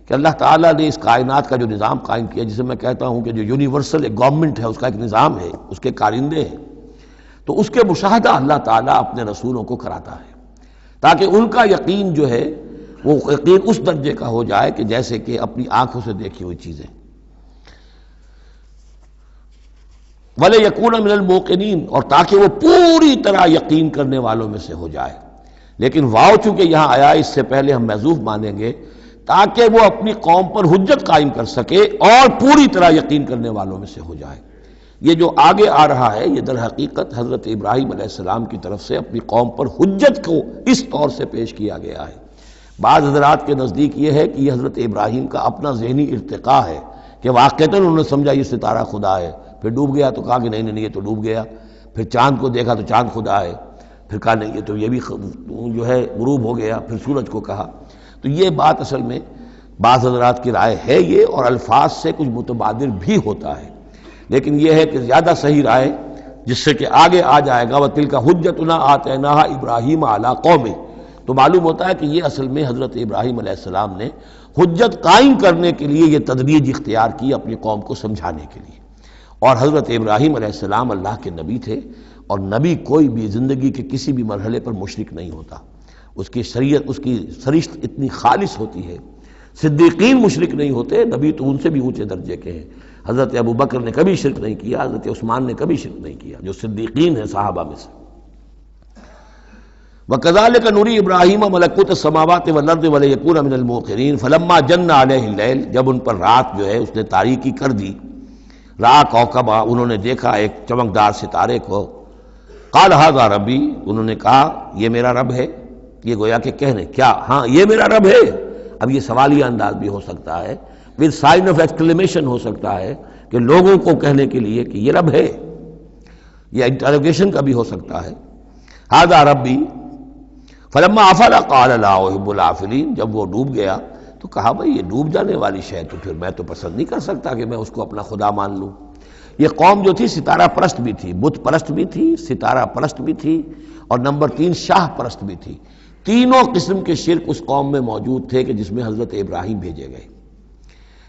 کہ اللہ تعالیٰ نے اس کائنات کا جو نظام قائم کیا، جسے میں کہتا ہوں کہ جو یونیورسل ایک گورنمنٹ ہے، اس کا ایک نظام ہے، اس کے کارندے ہیں، تو اس کے مشاہدہ اللہ تعالیٰ اپنے رسولوں کو کراتا ہے تاکہ ان کا یقین جو ہے وہ یقین اس درجے کا ہو جائے کہ جیسے کہ اپنی آنکھوں سے دیکھی ہوئی چیزیں۔ وَلِيَكُونَ مِنَ الْمُوقِنِينَ، اور تاکہ وہ پوری طرح یقین کرنے والوں میں سے ہو جائے، لیکن واو چونکہ یہاں آیا اس سے پہلے ہم محذوف مانیں گے تاکہ وہ اپنی قوم پر حجت قائم کر سکے اور پوری طرح یقین کرنے والوں میں سے ہو جائے۔ یہ جو آگے آ رہا ہے یہ در حقیقت حضرت ابراہیم علیہ السلام کی طرف سے اپنی قوم پر حجت کو اس طور سے پیش کیا گیا ہے۔ بعض حضرات کے نزدیک یہ ہے کہ یہ حضرت ابراہیم کا اپنا ذہنی ارتقاء ہے کہ واقعتاً انہوں نے سمجھا یہ ستارہ خدا ہے، پھر ڈوب گیا تو کہا کہ نہیں یہ تو ڈوب گیا، پھر چاند کو دیکھا تو چاند خدا ہے، پھر کہا نہیں یہ تو یہ بھی جو ہے غروب ہو گیا، پھر سورج کو کہا۔ تو یہ بات اصل میں بعض حضرات کی رائے ہے یہ، اور الفاظ سے کچھ متبادر بھی ہوتا ہے، لیکن یہ ہے کہ زیادہ صحیح رائے جس سے کہ آگے آ جائے گا وَتِلْكَ حُجَّتُنَا آتَيْنَاهَا إِبْرَاهِيمَ عَلَىٰ قَوْمِهِ، تو معلوم ہوتا ہے کہ یہ اصل میں حضرت ابراہیم علیہ السلام نے حجت قائم کرنے کے لیے یہ تدریج اختیار کی اپنی قوم کو سمجھانے کے لیے۔ اور حضرت ابراہیم علیہ السلام اللہ کے نبی تھے، اور نبی کوئی بھی زندگی کے کسی بھی مرحلے پر مشرک نہیں ہوتا، اس کی شریعت، اس کی سرشت اتنی خالص ہوتی ہے۔ صدیقین مشرک نہیں ہوتے، نبی تو ان سے بھی اونچے درجے کے ہیں۔ حضرت ابو بکر نے کبھی شرک نہیں کیا، حضرت عثمان نے کبھی شرک نہیں کیا، جو صدیقین ہیں صحابہ میں سے۔ وَكَذَلِكَ نُرِي إِبْرَاهِيمَ مَلَكُوتَ السَّمَاوَاتِ وَالْأَرْضِ وَلِيَكُونَ مِنَ الْمُوقِنِينَ فَلَمَّا جَنَّ عَلَيْهِ اللَّيْلُ، جب ان پر رات جو ہے اس نے تاریکی کر دی، رَأَىٰ كَوْكَبًا، انہوں نے دیکھا ایک چمکدار ستارے کو، قَالَ هَٰذَا رَبِّي، انہوں نے کہا یہ میرا رب ہے۔ یہ گویا کہ کہنے کیا، ہاں یہ میرا رب ہے۔ اب یہ سوالیہ انداز بھی ہو سکتا ہے، ود سائن آف ایکسکلیمیشن ہو سکتا ہے کہ لوگوں کو کہنے کے لیے کہ یہ رب ہے، یہ انٹروگیشن کا بھی ہو سکتا ہے۔ هَٰذَا رَبِّي، فلما افل قال لا احب الافلین، جب وہ ڈوب گیا تو کہا بھائی یہ ڈوب جانے والی شے تو پھر میں تو پسند نہیں کر سکتا کہ میں اس کو اپنا خدا مان لوں۔ یہ قوم جو تھی ستارہ پرست بھی تھی، بت پرست بھی تھی، ستارہ پرست بھی تھی، اور نمبر 3 شاہ پرست بھی تھی۔ تینوں قسم کے شرک اس قوم میں موجود تھے کہ جس میں حضرت ابراہیم بھیجے گئے۔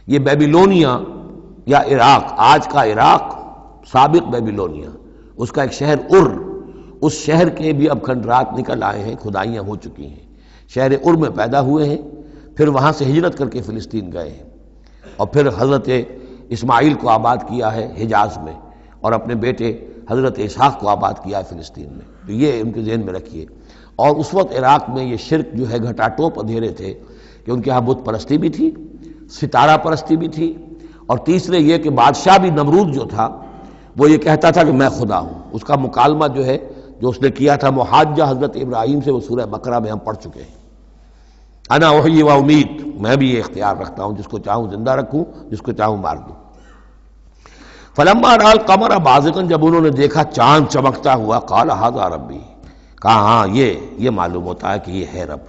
یہ بیبیلونیا یا عراق، آج کا عراق، سابق بیبیلونیا، اس کا ایک شہر اس شہر کے بھی اب کھنڈرات نکل آئے ہیں، کھدائیاں ہو چکی ہیں۔ شہر میں پیدا ہوئے ہیں، پھر وہاں سے ہجرت کر کے فلسطین گئے ہیں، اور پھر حضرت اسماعیل کو آباد کیا ہے حجاز میں، اور اپنے بیٹے حضرت اسحاق کو آباد کیا ہے فلسطین میں۔ تو یہ ان کے ذہن میں رکھیے۔ اور اس وقت عراق میں یہ شرک جو ہے گھٹا ٹوپ اندھیرے تھے کہ ان کے ہاں بت پرستی بھی تھی، ستارہ پرستی بھی تھی، اور تیسرے یہ کہ بادشاہ بھی نمرود جو تھا وہ یہ کہتا تھا کہ میں خدا ہوں۔ اس کا مکالمہ جو ہے جو اس نے کیا تھا محاجہ حضرت ابراہیم سے، وہ سورہ بقرہ میں ہم پڑھ چکے ہیں۔ انا احیی و امید، میں بھی یہ اختیار رکھتا ہوں، جس کو چاہوں زندہ رکھوں، جس کو چاہوں مار دوں۔ فلما رأى القمر بازغا، جب انہوں نے دیکھا چاند چمکتا ہوا، قال ھذا ربی، کہا ہاں یہ معلوم ہوتا ہے کہ یہ ہے رب۔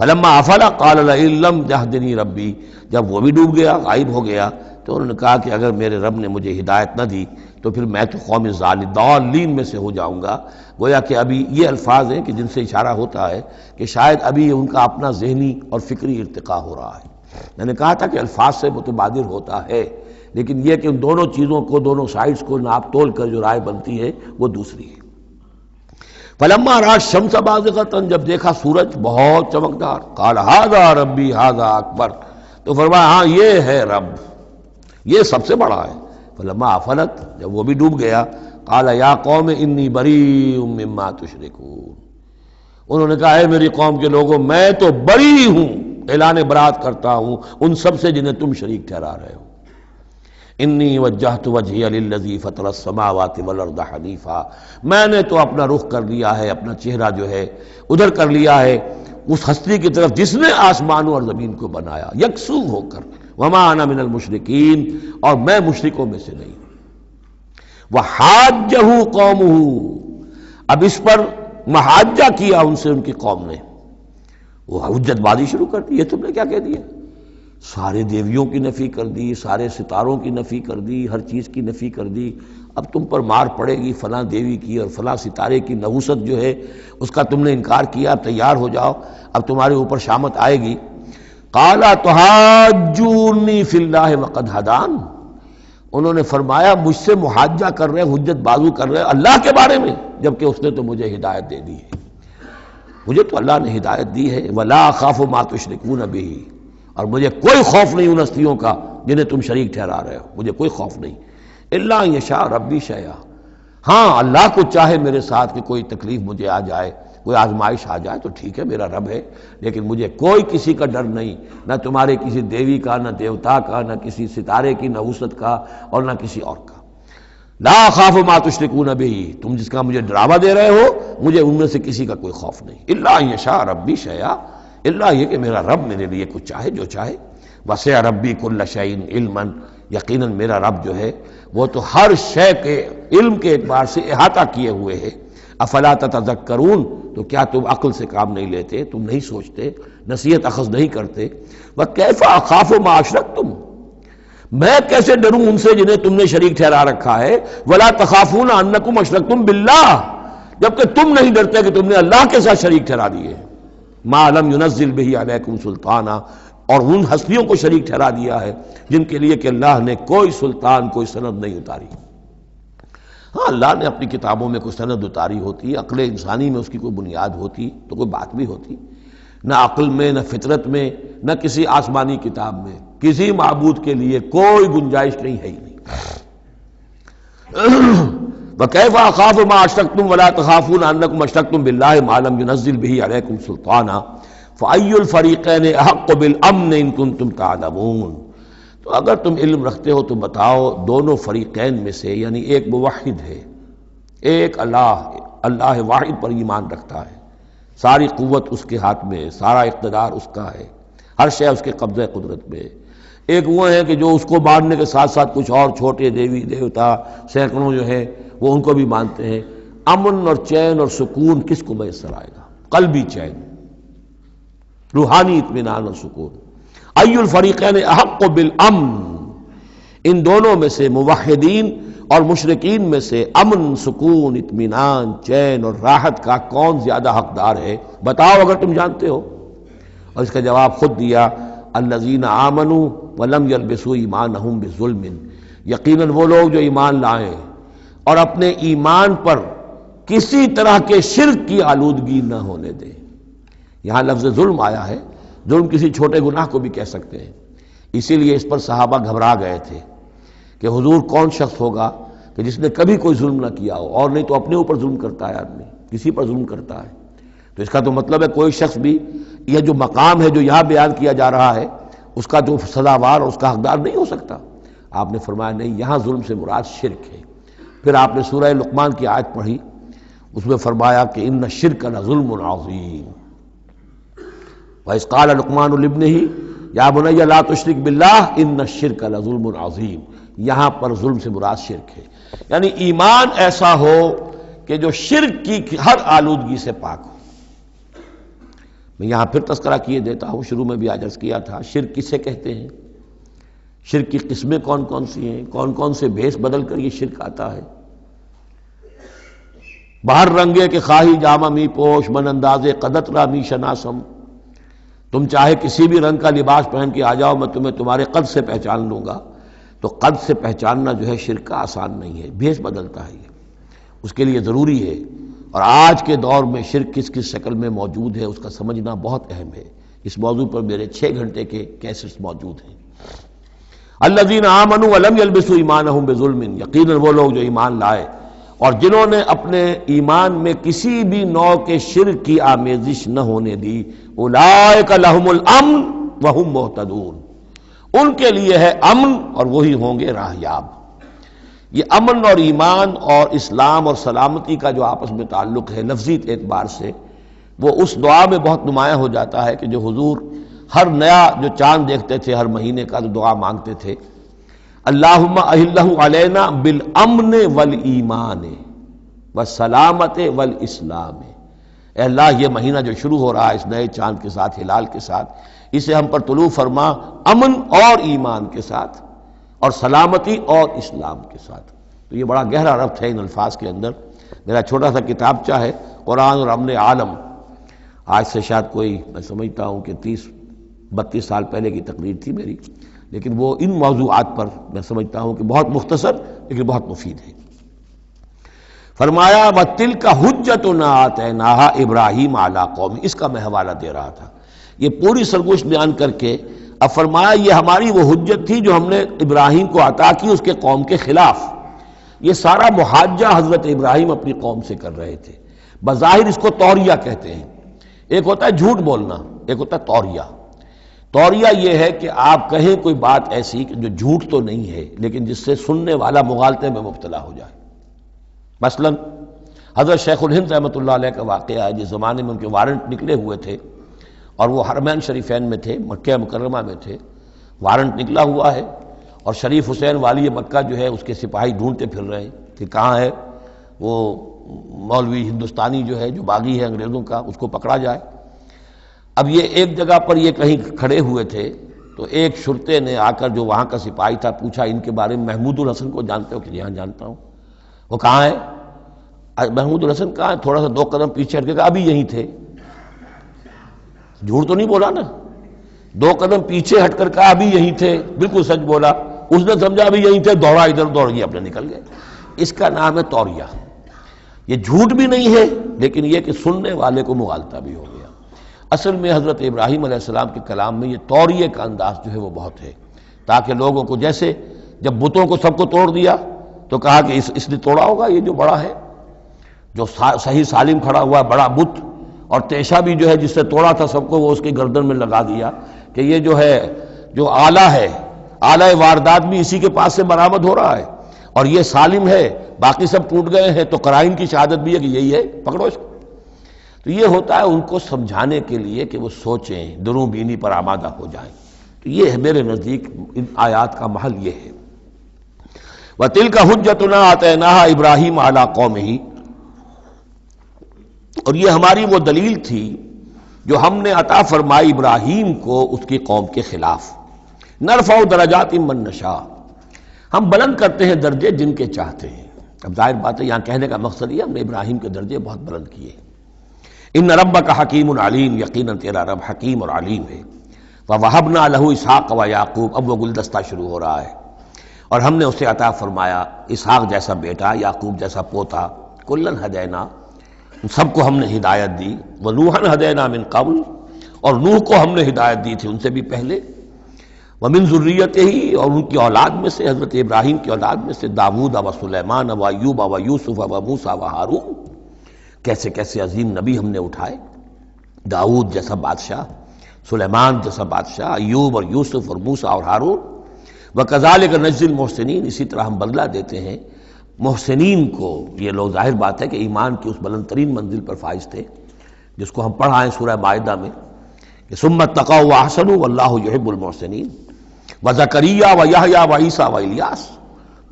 فلما افل قال لئن لم يهدني ربی، جب وہ بھی ڈوب گیا، غائب ہو گیا، تو انہوں نے کہا کہ اگر میرے رب نے مجھے ہدایت نہ دی تو پھر میں تو قوم ضالین میں سے ہو جاؤں گا۔ گویا کہ ابھی یہ الفاظ ہیں کہ جن سے اشارہ ہوتا ہے کہ شاید ابھی ان کا اپنا ذہنی اور فکری ارتقاء ہو رہا ہے۔ میں نے کہا تھا کہ الفاظ سے متبادر ہوتا ہے، لیکن یہ کہ ان دونوں چیزوں کو، دونوں سائڈز کو ناپ تول کر جو رائے بنتی ہے وہ دوسری ہے۔ فلما رأى الشمس بازغة، جب دیکھا سورج بہت چمکدار، قال ھذا ربی ھذا اکبر، تو فرمایا ہاں یہ ہے رب، یہ سب سے بڑا ہے۔ فلما افلت، جب وہ بھی ڈوب گیا، قال یا قوم انی بریء مما تشرکون، انہوں نے کہا اے میری قوم کے لوگوں، میں تو بری ہوں، اعلان برات کرتا ہوں ان سب سے جنہیں تم شریک ٹھہرا رہے ہو۔ انی وجہت وجہی للذی فطر السماوات والارض حنیفا، میں نے تو اپنا رخ کر لیا ہے، اپنا چہرہ جو ہے ادھر کر لیا ہے اس ہستی کی طرف جس نے آسمانوں اور زمین کو بنایا، یکسو ہو کر، وما انا من المشرکین، اور میں مشرکوں میں سے نہیں۔ وحاجہ قومہ، اب اس پر محاجہ کیا ان سے ان کی قوم نے، وہ حجت بازی شروع کر دی، یہ تم نے کیا کہہ دیا؟ سارے دیویوں کی نفی کر دی، سارے ستاروں کی نفی کر دی، ہر چیز کی نفی کر دی، اب تم پر مار پڑے گی فلاں دیوی کی اور فلاں ستارے کی نحوست جو ہے اس کا تم نے انکار کیا، تیار ہو جاؤ، اب تمہارے اوپر شامت آئے گی۔ قال تحاجونی فی اللہ وقد ہدان، انہوں نے فرمایا مجھ سے محاجہ کر رہے، حجت بازو کر رہے اللہ کے بارے میں، جبکہ اس نے تو مجھے ہدایت دے دی ہے، مجھے تو اللہ نے ہدایت دی ہے۔ ولا اخاف ما تشرکون بہ، اور مجھے کوئی خوف نہیں ان ہستیوں کا جنہیں تم شریک ٹھہرا رہے ہو، مجھے کوئی خوف نہیں۔ الا یشاء ربی شیئا، ہاں اللہ کو چاہے میرے ساتھ کہ کوئی تکلیف مجھے آ جائے، کوئی آزمائش آ جائے تو ٹھیک ہے، میرا رب ہے، لیکن مجھے کوئی کسی کا ڈر نہیں، نہ تمہارے کسی دیوی کا، نہ دیوتا کا، نہ کسی ستارے کی نحوست کا، اور نہ کسی اور کا۔ لا اخاف ما تشرکون بہ، تم جس کا مجھے ڈراوا دے رہے ہو مجھے ان میں سے کسی کا کوئی خوف نہیں۔ الا یشاء ربی شیئا، الا یہ کہ میرا رب میرے لیے کچھ چاہے، جو چاہے۔ وسع ربی کل شیء علما، یقیناً میرا رب جو ہے وہ تو ہر شے کے علم کے اعتبار سے احاطہ کیے ہوئے ہے۔ افلا تتذکرون، تو کیا تم عقل سے کام نہیں لیتے، تم نہیں سوچتے، نصیحت اخذ نہیں کرتے؟ وکیف اخاف ما اشرکتم، میں کیسے ڈروں ان سے جنہیں تم نے شریک ٹھہرا رکھا ہے۔ ولا تخافون انکم اشرکتم باللہ، جبکہ تم نہیں ڈرتے کہ تم نے اللہ کے ساتھ شریک ٹھہرا دیے۔ ما لم ينزل به علیکم سلطانا، اور ان ہستیوں کو شریک ٹھہرا دیا ہے جن کے لیے کہ اللہ نے کوئی سلطان، کوئی سند نہیں اتاری۔ ہاں اللہ نے اپنی کتابوں میں کوئی سند اتاری ہوتی، عقل انسانی میں اس کی کوئی بنیاد ہوتی تو کوئی بات بھی ہوتی، نہ عقل میں، نہ فطرت میں، نہ کسی آسمانی کتاب میں کسی معبود کے لیے کوئی گنجائش کہیں ہے ہی نہیں۔ وَكَيْفَ أَخَافُ مَا أَشْرَكْتُمْ وَلَا تَخَافُونَ أَنَّكُمْ أَشْرَكْتُمْ بِاللَّهِ مَا لَمْ يُنَزِّلْ بِهِ عَلَيْكُمْ سُلْطَانًا فَأَيُّ الْفَرِيقَيْنِ أَحَقُّ بِالْأَمْنِ إِن كُنتُمْ تَعْلَمُونَ، تو اگر تم علم رکھتے ہو تو بتاؤ دونوں فریقین میں سے، یعنی ایک موحد ہے، ایک اللہ واحد پر ایمان رکھتا ہے، ساری قوت اس کے ہاتھ میں ہے، سارا اقتدار اس کا ہے، ہر شے اس کے قبضہ قدرت میں ہے۔ ایک وہ ہے کہ جو اس کو ماننے کے ساتھ ساتھ کچھ اور چھوٹے دیوی دیوتا سینکڑوں جو ہیں وہ ان کو بھی مانتے ہیں۔ امن اور چین اور سکون کس کو میسر آئے گا؟ قلبی چین، روحانی اطمینان اور سکون۔ ای الفریقین احق بالامن، ان دونوں میں سے موحدین اور مشرکین میں سے امن، سکون، اطمینان، چین اور راحت کا کون زیادہ حقدار ہے؟ بتاؤ اگر تم جانتے ہو۔ اور اس کا جواب خود دیا، الذین آمنوا ولم یلبسوا ایمانہم بظلم، یقیناً وہ لوگ جو ایمان لائیں اور اپنے ایمان پر کسی طرح کے شرک کی آلودگی نہ ہونے دیں۔ یہاں لفظ ظلم آیا ہے، ظلم کسی چھوٹے گناہ کو بھی کہہ سکتے ہیں، اسی لیے اس پر صحابہ گھبرا گئے تھے کہ حضور کون شخص ہوگا کہ جس نے کبھی کوئی ظلم نہ کیا ہو، اور نہیں تو اپنے اوپر ظلم کرتا ہے آدمی، کسی پر ظلم کرتا ہے۔ تو اس کا تو مطلب ہے کوئی شخص بھی یہ جو مقام ہے جو یہاں بیان کیا جا رہا ہے اس کا جو سزاوار اور اس کا حقدار نہیں ہو سکتا۔ آپ نے فرمایا نہیں، یہاں ظلم سے مراد شرک ہے۔ پھر آپ نے سورہ لقمان کی آیت پڑھی، اس میں فرمایا کہ ان الشرک لظلم عظیم، وَإِذْ قَالَ لُقْمَانُ لِابْنِهِ یا بنی لا تشرک باللہ ان الشرک لظلم عظیم، یہاں پر ظلم سے مراد شرک ہے، یعنی ایمان ایسا ہو کہ جو شرک کی ہر آلودگی سے پاک ہو۔ میں یہاں پھر تذکرہ کیے دیتا ہوں، شروع میں بھی عرض کیا تھا، شرک کسے کہتے ہیں، شرک کی قسمیں کون کون سی ہیں، کون کون سے بھیس بدل کر یہ شرک آتا ہے۔ باہر رنگے کے خواہی جامہ می پوش، من اندازے قدت را می شناسم، تم چاہے کسی بھی رنگ کا لباس پہن کے آ جاؤ، میں تمہیں تمہارے قد سے پہچان لوں گا۔ تو قد سے پہچاننا جو ہے شرک کا آسان نہیں ہے، بھیس بدلتا ہے یہ، اس کے لیے ضروری ہے۔ اور آج کے دور میں شرک کس کس شکل میں موجود ہے اس کا سمجھنا بہت اہم ہے۔ اس موضوع پر میرے 6 گھنٹے کے کیسٹس موجود ہیں۔ الذین آمنوا ولم یلبسوا ایمانہم بظلم، یقیناً وہ لوگ جو ایمان لائے اور جنہوں نے اپنے ایمان میں کسی بھی نوع کے شرک کی آمیزش نہ ہونے دی، اولئک لہم الامن وہم مہتدون، ان کے لیے ہے امن اور وہی ہوں گے راہیاب۔ یہ امن اور ایمان اور اسلام اور سلامتی کا جو آپس میں تعلق ہے لفظی اعتبار سے، وہ اس دعا میں بہت نمایاں ہو جاتا ہے کہ جو حضور ہر نیا جو چاند دیکھتے تھے ہر مہینے کا تو دعا مانگتے تھے، اللہم اہلہ علینا بالامن والایمان والسلامت والاسلام، اے اللہ یہ مہینہ جو شروع ہو رہا ہے اس نئے چاند کے ساتھ، ہلال کے ساتھ، اسے ہم پر طلوع فرما امن اور ایمان کے ساتھ اور سلامتی اور اسلام کے ساتھ۔ تو یہ بڑا گہرا ربط ہے ان الفاظ کے اندر۔ میرا چھوٹا سا کتابچہ ہے قرآن اور امن عالم، آج سے شاید کوئی میں سمجھتا ہوں کہ 30-32 سال پہلے کی تقریر تھی میری، لیکن وہ ان موضوعات پر میں سمجھتا ہوں کہ بہت مختصر لیکن بہت مفید ہے۔ فرمایا وَتِلْكَ حُجَّتُنَا آتَيْنَاهَا إِبْرَاهِيمَ عَلَىٰ قَوْمِهِ، اس کا میں حوالہ دے رہا تھا۔ یہ پوری سرگوشت بیان کر کے اب فرمایا یہ ہماری وہ حجت تھی جو ہم نے ابراہیم کو عطا کی اس کے قوم کے خلاف۔ یہ سارا محاجہ حضرت ابراہیم اپنی قوم سے کر رہے تھے۔ بظاہر اس کو توریہ کہتے ہیں، ایک ہوتا ہے جھوٹ بولنا، ایک ہوتا ہے توریہ۔ توریہ یہ ہے کہ آپ کہیں کوئی بات ایسی جو جھوٹ تو نہیں ہے لیکن جس سے سننے والا مغالطے میں مبتلا ہو جائے۔ مثلا حضرت شیخ الہند رحمۃ اللہ علیہ کا واقعہ ہے، جس زمانے میں ان کے وارنٹ نکلے ہوئے تھے اور وہ حرمین شریفین میں تھے، مکہ مکرمہ میں تھے، وارنٹ نکلا ہوا ہے اور شریف حسین والی مکہ جو ہے اس کے سپاہی ڈھونڈتے پھر رہے ہیں کہ کہاں ہے وہ مولوی ہندوستانی جو ہے جو باغی ہے انگریزوں کا، اس کو پکڑا جائے۔ اب یہ ایک جگہ پر یہ کہیں کھڑے ہوئے تھے تو ایک شرطے نے آ کر جو وہاں کا سپاہی تھا پوچھا ان کے بارے میں محمود الحسن کو جانتے ہو؟ کہ جی ہاں جانتا ہوں۔ وہ کہاں ہے؟ محمود الحسن کہاں ہے؟ تھوڑا سا 2 قدم پیچھے ہٹ کے کہا ابھی یہیں تھے۔ جھوٹ تو نہیں بولا نا، 2 قدم پیچھے ہٹ کر کہا ابھی یہیں تھے، بالکل سچ بولا۔ اس نے سمجھا ابھی یہیں تھے، دوڑا ادھر دوڑ گیا، اپنے نکل گئے۔ اس کا نام ہے توریہ۔ یہ جھوٹ بھی نہیں ہے لیکن یہ کہ سننے والے کو مغالطہ بھی ہو گیا۔ اصل میں حضرت ابراہیم علیہ السلام کے کلام میں یہ توریہ کا انداز جو ہے وہ بہت ہے، تاکہ لوگوں کو جیسے جب بتوں کو سب کو توڑ دیا تو کہا کہ اس نے توڑا ہوگا، یہ جو بڑا ہے جو صحیح سالم کھڑا ہوا بڑا بت، اور تیشہ بھی جو ہے جس سے توڑا تھا سب کو وہ اس کی گردن میں لگا دیا کہ یہ جو ہے جو آلہ ہے، آلہ واردات بھی اسی کے پاس سے برآمد ہو رہا ہے اور یہ سالم ہے، باقی سب ٹوٹ گئے ہیں، تو قرائن کی شہادت بھی ہے کہ یہی ہے، پکڑو اس کو۔ تو یہ ہوتا ہے ان کو سمجھانے کے لیے کہ وہ سوچیں، دروں بینی پر آمادہ ہو جائیں۔ تو یہ ہے میرے نزدیک ان آیات کا محل یہ ہے۔ وَتِلْكَ حُجَّتُنَا آتَيْنَاهَا إِبْرَاهِيمَ عَلَىٰ قَوْمِهِ اور یہ ہماری وہ دلیل تھی جو ہم نے عطا فرمائی ابراہیم کو اس کی قوم کے خلاف، نرفع درجات من نشاء، ہم بلند کرتے ہیں درجے جن کے چاہتے ہیں۔ اب ظاہر بات ہے یہاں کہنے کا مقصد یہ ہم نے ابراہیم کے درجے بہت بلند کیے۔ ان ربک حکیم علیم، یقیناً تیرا رب حکیم اور علیم ہے۔ وَوَهَبْنَا لَهُ اسحاق وَيَعْقُوب، اب وہ گلدستہ شروع ہو رہا ہے، اور ہم نے اسے عطا فرمایا اسحاق جیسا بیٹا، یعقوب جیسا پوتا، کلن ہدینا، سب کو ہم نے ہدایت دی، وَنُوحًا ہدینا من قبل، اور نوح کو ہم نے ہدایت دی تھی ان سے بھی پہلے، ومن ذریتہ، اور ان کی اولاد میں سے، حضرت ابراہیم کی اولاد میں سے، داود و سلیمان و ایوب و یوسف و موسیٰ و ہارون، کیسے کیسے عظیم نبی ہم نے اٹھائے، داود جیسا بادشاہ، سلیمان جیسا بادشاہ، ایوب اور یوسف اور موسیٰ اور ہارون، وَكَذَلِكَ نَجْزِي الْمُحْسِنِينَ، اسی طرح ہم بدلہ دیتے ہیں محسنین کو۔ یہ لوگ ظاہر بات ہے کہ ایمان کی اس بلند ترین منزل پر فائز تھے جس کو ہم پڑھا ہے سورہ مائدہ میں کہ ثم اتقوا واحسنوا واللہ یحب المحسنین، وزکریا ویحییٰ وعیسیٰ والیاس،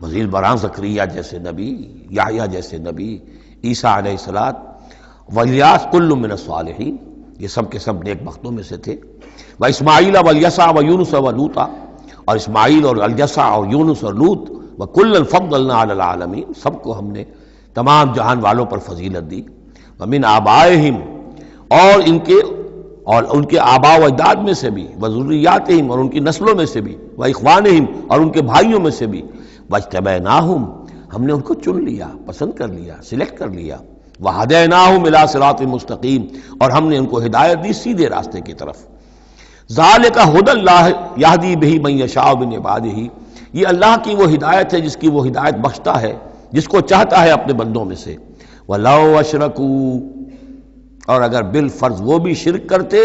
مزید برآں زکریا جیسے نبی، یحییٰ جیسے نبی، عیسیٰ علیہ السلام، والیاس کل من الصالحین، یہ سب کے سب نیک بختوں میں سے تھے، واسماعیل والیسع ویونس ولوطا، اور اسماعیل اور الیسع اور یونس اور لوط، وکلا فضلنا علی العالمین، سب کو ہم نے تمام جہان والوں پر فضیلت دی، ومن آبائہم، اور ان کے آباء و اجداد میں سے بھی، وذریاتہم، اور ان کی نسلوں میں سے بھی، واخوانہم، اور ان کے بھائیوں میں سے بھی، واجتبیناہم، ہم نے ان کو چن لیا، پسند کر لیا، سلیکٹ کر لیا، وہدیناہم الی صراط مستقیم، اور ہم نے ان کو ہدایت دی سیدھے راستے کی طرف۔ ذالک ھدی اللہ یہدی بہ من یشاء من عبادہ، یہ اللہ کی وہ ہدایت ہے جس کی وہ ہدایت بخشتا ہے جس کو چاہتا ہے اپنے بندوں میں سے۔ وَلَوْ أَشْرَكُوا، اور اگر بالفرض وہ بھی شرک کرتے،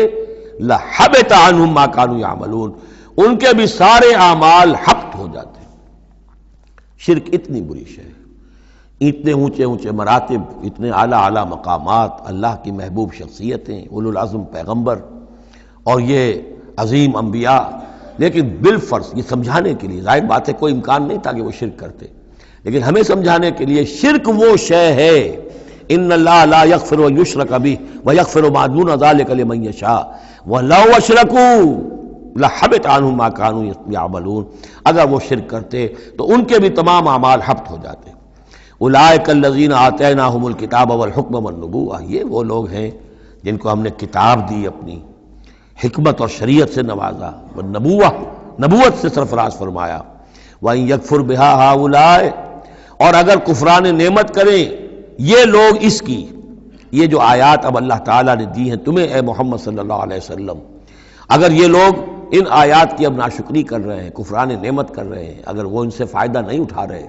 لَحَبِطَ عَنْهُمْ مَا كَانُوا يَعْمَلُونَ، ان کے بھی سارے اعمال حبط ہو جاتے۔ شرک اتنی بری شے ہے، اتنے اونچے اونچے مراتب، اتنے اعلیٰ اعلیٰ مقامات، اللہ کی محبوب شخصیتیں، اولو العزم پیغمبر اور یہ عظیم انبیاء، لیکن بالفرض یہ سمجھانے کے لیے، ظاہر بات ہے کوئی امکان نہیں تھا کہ وہ شرک کرتے، لیکن ہمیں سمجھانے کے لیے شرک وہ شے ہے، ان اللہ لا یغفر ان یشرک بہ ویغفر ما دون ذلک لمن یشاء ولو اشرکوا لحبط عنہم ما كانوا یعملون، اگر وہ شرک کرتے تو ان کے بھی تمام اعمال حبط ہو جاتے۔ اولئک الذین آتیناہم الکتاب والحکم والنبوۃ، یہ وہ لوگ ہیں جن کو ہم نے کتاب دی، اپنی حکمت اور شریعت سے نوازا، نبوت سے سرفراز فرمایا۔ وَإِن يَكْفُرْ بِهَا هَؤُلَاءِ، اور اگر کفران نعمت کریں یہ لوگ اس کی، یہ جو آیات اب اللہ تعالیٰ نے دی ہیں تمہیں اے محمد صلی اللہ علیہ وسلم، اگر یہ لوگ ان آیات کی اب ناشکری کر رہے ہیں، کفران نعمت کر رہے ہیں، اگر وہ ان سے فائدہ نہیں اٹھا رہے،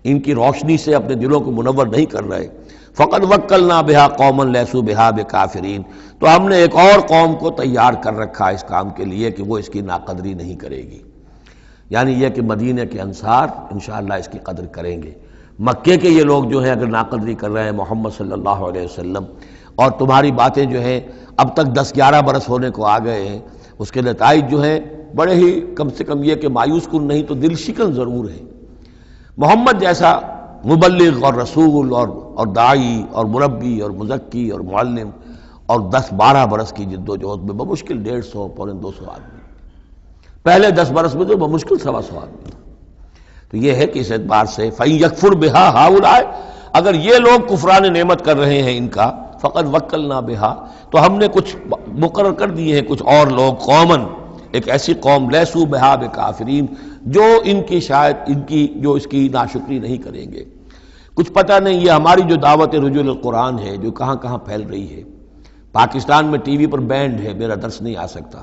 ان کی روشنی سے اپنے دلوں کو منور نہیں کر رہے، فقد وکلنا بہا قوما لیسوا بہا بکافرین، تو ہم نے ایک اور قوم کو تیار کر رکھا اس کام کے لیے کہ وہ اس کی ناقدری نہیں کرے گی، یعنی یہ کہ مدینہ کے انصار انشاءاللہ اس کی قدر کریں گے۔ مکے کے یہ لوگ جو ہیں اگر ناقدری کر رہے ہیں محمد صلی اللہ علیہ وسلم، اور تمہاری باتیں جو ہیں اب تک 10-11 برس ہونے کو آ گئے ہیں، اس کے نتائج جو ہیں بڑے ہی کم سے کم یہ کہ مایوس کن نہیں تو دل شکن ضرور ہے۔ محمد جیسا مبلغ اور رسول اور داعی اور مربی اور مزکی اور معلم، اور 10-12 برس کی جد و جہد میں بمشکل 150 پونے 200 آدمی، پہلے 10 برس میں تو بمشکل 125 آدمی تھا۔ تو یہ ہے کہ اس اعتبار سے فَإِن يَكْفُرْ بِهَا هَؤُلَاءِ، اگر یہ لوگ کفران نعمت کر رہے ہیں ان کا، فقد وکلنا بہا، تو ہم نے کچھ مقرر کر دیے ہیں کچھ اور لوگ، قومن، ایک ایسی قوم، لیسوا بہا بکافرین، جو ان کی شاید جو اس کی ناشکری نہیں کریں گے۔ کچھ پتہ نہیں یہ ہماری جو دعوت رجوع القرآن ہے جو کہاں کہاں پھیل رہی ہے، پاکستان میں ٹی وی پر بینڈ ہے، میرا درس نہیں آ سکتا،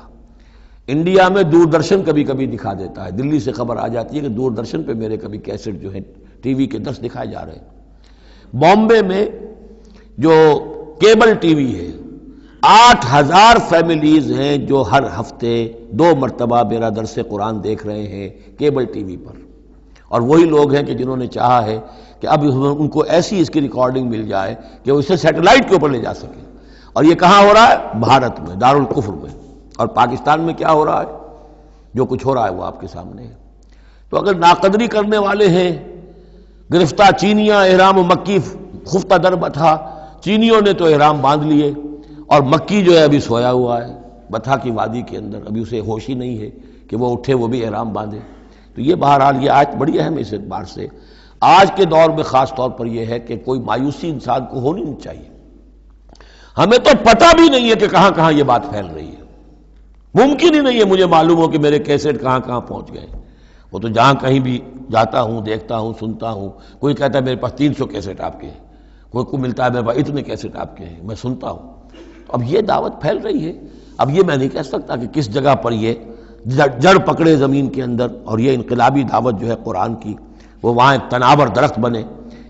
انڈیا میں دوردرشن کبھی کبھی دکھا دیتا ہے، دلی سے خبر آ جاتی ہے کہ دوردرشن پہ میرے کبھی کیسٹ جو ہے ٹی وی کے درس دکھائے جا رہے ہیں۔ بامبے میں جو کیبل ٹی وی ہے، 8000 فیملیز ہیں جو ہر ہفتے 2 مرتبہ میرا درس قرآن دیکھ رہے ہیں کیبل ٹی وی پر، اور وہی لوگ ہیں کہ جنہوں نے چاہا ہے کہ اب ان کو ایسی اس کی ریکارڈنگ مل جائے کہ وہ اسے سیٹلائٹ کے اوپر لے جا سکے، اور یہ کہاں ہو رہا ہے؟ بھارت میں، دارالکفر میں۔ اور پاکستان میں کیا ہو رہا ہے؟ جو کچھ ہو رہا ہے وہ آپ کے سامنے ہے۔ تو اگر ناقدری کرنے والے ہیں، گرفتہ چینیاں احرام و مکی خفتہ در بٹھا، چینیوں نے تو احرام باندھ لیے، اور مکی جو ہے ابھی سویا ہوا ہے بتھا کی وادی کے اندر، ابھی اسے ہوش ہی نہیں ہے کہ وہ اٹھے وہ بھی احرام باندھے۔ تو یہ بہرحال یہ آیت بڑی اہم ہے اس اعتبار سے، آج کے دور میں خاص طور پر یہ ہے کہ کوئی مایوسی انسان کو ہونی نہیں چاہیے۔ ہمیں تو پتہ بھی نہیں ہے کہ کہاں کہاں یہ بات پھیل رہی ہے، ممکن ہی نہیں ہے مجھے معلوم ہو کہ میرے کیسٹ کہاں کہاں پہنچ گئے۔ وہ تو جہاں کہیں بھی جاتا ہوں دیکھتا ہوں سنتا ہوں، کوئی کہتا ہے میرے پاس 300 کیسٹ آپ کے ہیں، کوئی کو ملتا ہے میرے پاس اتنے کیسٹ آپ کے ہیں، میں سنتا ہوں۔ تو اب یہ دعوت پھیل رہی ہے، اب یہ میں نہیں کہہ سکتا کہ کس جگہ پر یہ جڑ پکڑے زمین کے اندر، اور یہ انقلابی دعوت جو ہے قرآن کی وہ وہاں ایک تناور درخت بنے،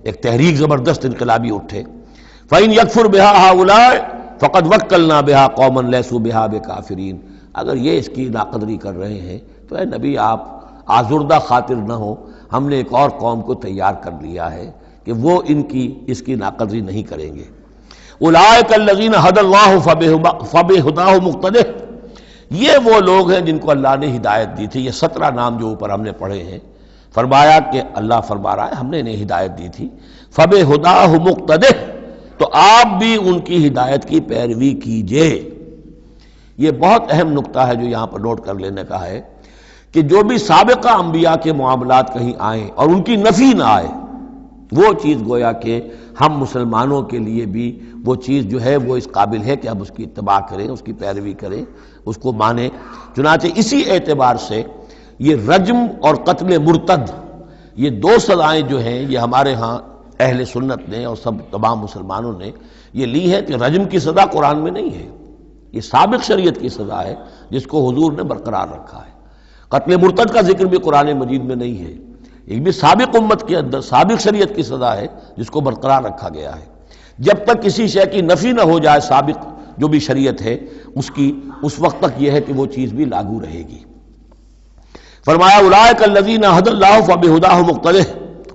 ایک تحریک زبردست انقلابی اٹھے۔ فَإِن يَكْفُرْ بِهَا هَؤُلَاءِ فَقَدْ وَكَّلْنَا بِهَا قَوْمًا لَيْسُوا بِهَا بِكَافِرِينَ۔ اگر یہ اس کی ناقدری کر رہے ہیں تو اے نبی آپ آزردہ خاطر نہ ہو، ہم نے ایک اور قوم کو تیار کر لیا ہے کہ وہ اس کی ناقدری نہیں کریں گے۔ اولئک الذین ھدی اللہ فبہداہ مقتدہ، یہ وہ لوگ ہیں جن کو اللہ نے ہدایت دی تھی۔ یہ 17 نام جو اوپر ہم نے پڑھے ہیں، فرمایا کہ اللہ فرما رہا ہے ہم نے انہیں ہدایت دی تھی، فبہداہ مقتدہ، تو آپ بھی ان کی ہدایت کی پیروی کیجئے۔ یہ بہت اہم نقطہ ہے جو یہاں پر نوٹ کر لینے کا ہے کہ جو بھی سابقہ انبیاء کے معاملات کہیں آئیں اور ان کی نفی نہ آئے، وہ چیز گویا کہ ہم مسلمانوں کے لیے بھی وہ چیز جو ہے وہ اس قابل ہے کہ ہم اس کی اتباع کریں، اس کی پیروی کریں، اس کو مانیں۔ چنانچہ اسی اعتبار سے یہ رجم اور قتل مرتد، یہ 2 سزائیں جو ہیں یہ ہمارے ہاں اہل سنت نے اور سب تمام مسلمانوں نے یہ لی ہے کہ رجم کی سزا قرآن میں نہیں ہے، یہ سابق شریعت کی سزا ہے جس کو حضور نے برقرار رکھا ہے۔ قتل مرتد کا ذکر بھی قرآن مجید میں نہیں ہے، یہ بھی سابق امت کے اندر سابق شریعت کی سزا ہے جس کو برقرار رکھا گیا ہے۔ جب تک کسی شے کی نفی نہ ہو جائے سابق جو بھی شریعت ہے اس کی، اس وقت تک یہ ہے کہ وہ چیز بھی لاگو رہے گی۔ فرمایا اولئک الذین ھدی اللہ فبہداہ مقتدہ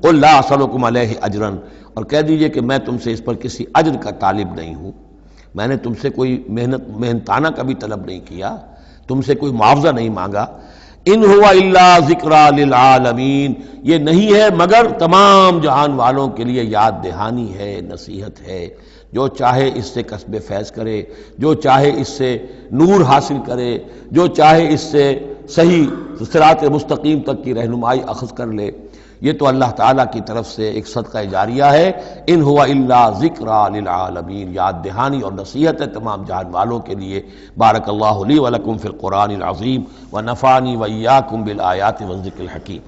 قل لا اسألکم علیہ اجرا، اور کہہ دیجئے کہ میں تم سے اس پر کسی اجر کا طالب نہیں ہوں، میں نے تم سے کوئی محنتانہ کبھی طلب نہیں کیا، تم سے کوئی معاوضہ نہیں مانگا۔ ان ہوا الا ذکریٰ للعالمین، یہ نہیں ہے مگر تمام جہان والوں کے لیے یاد دہانی ہے، نصیحت ہے۔ جو چاہے اس سے کسب فیض کرے، جو چاہے اس سے نور حاصل کرے، جو چاہے اس سے صحیح صراط مستقیم تک کی رہنمائی اخذ کر لے، یہ تو اللہ تعالیٰ کی طرف سے ایک صدقہ جاریہ ہے۔ ان ہوا الا ذکریٰ للعالمین، یاد دہانی اور نصیحت ہے تمام جہان والوں کے لیے۔ بارک اللہ لی ولکم فی القرآن العظیم ونفعنی وإیاکم بالآیات والذکر الحکیم۔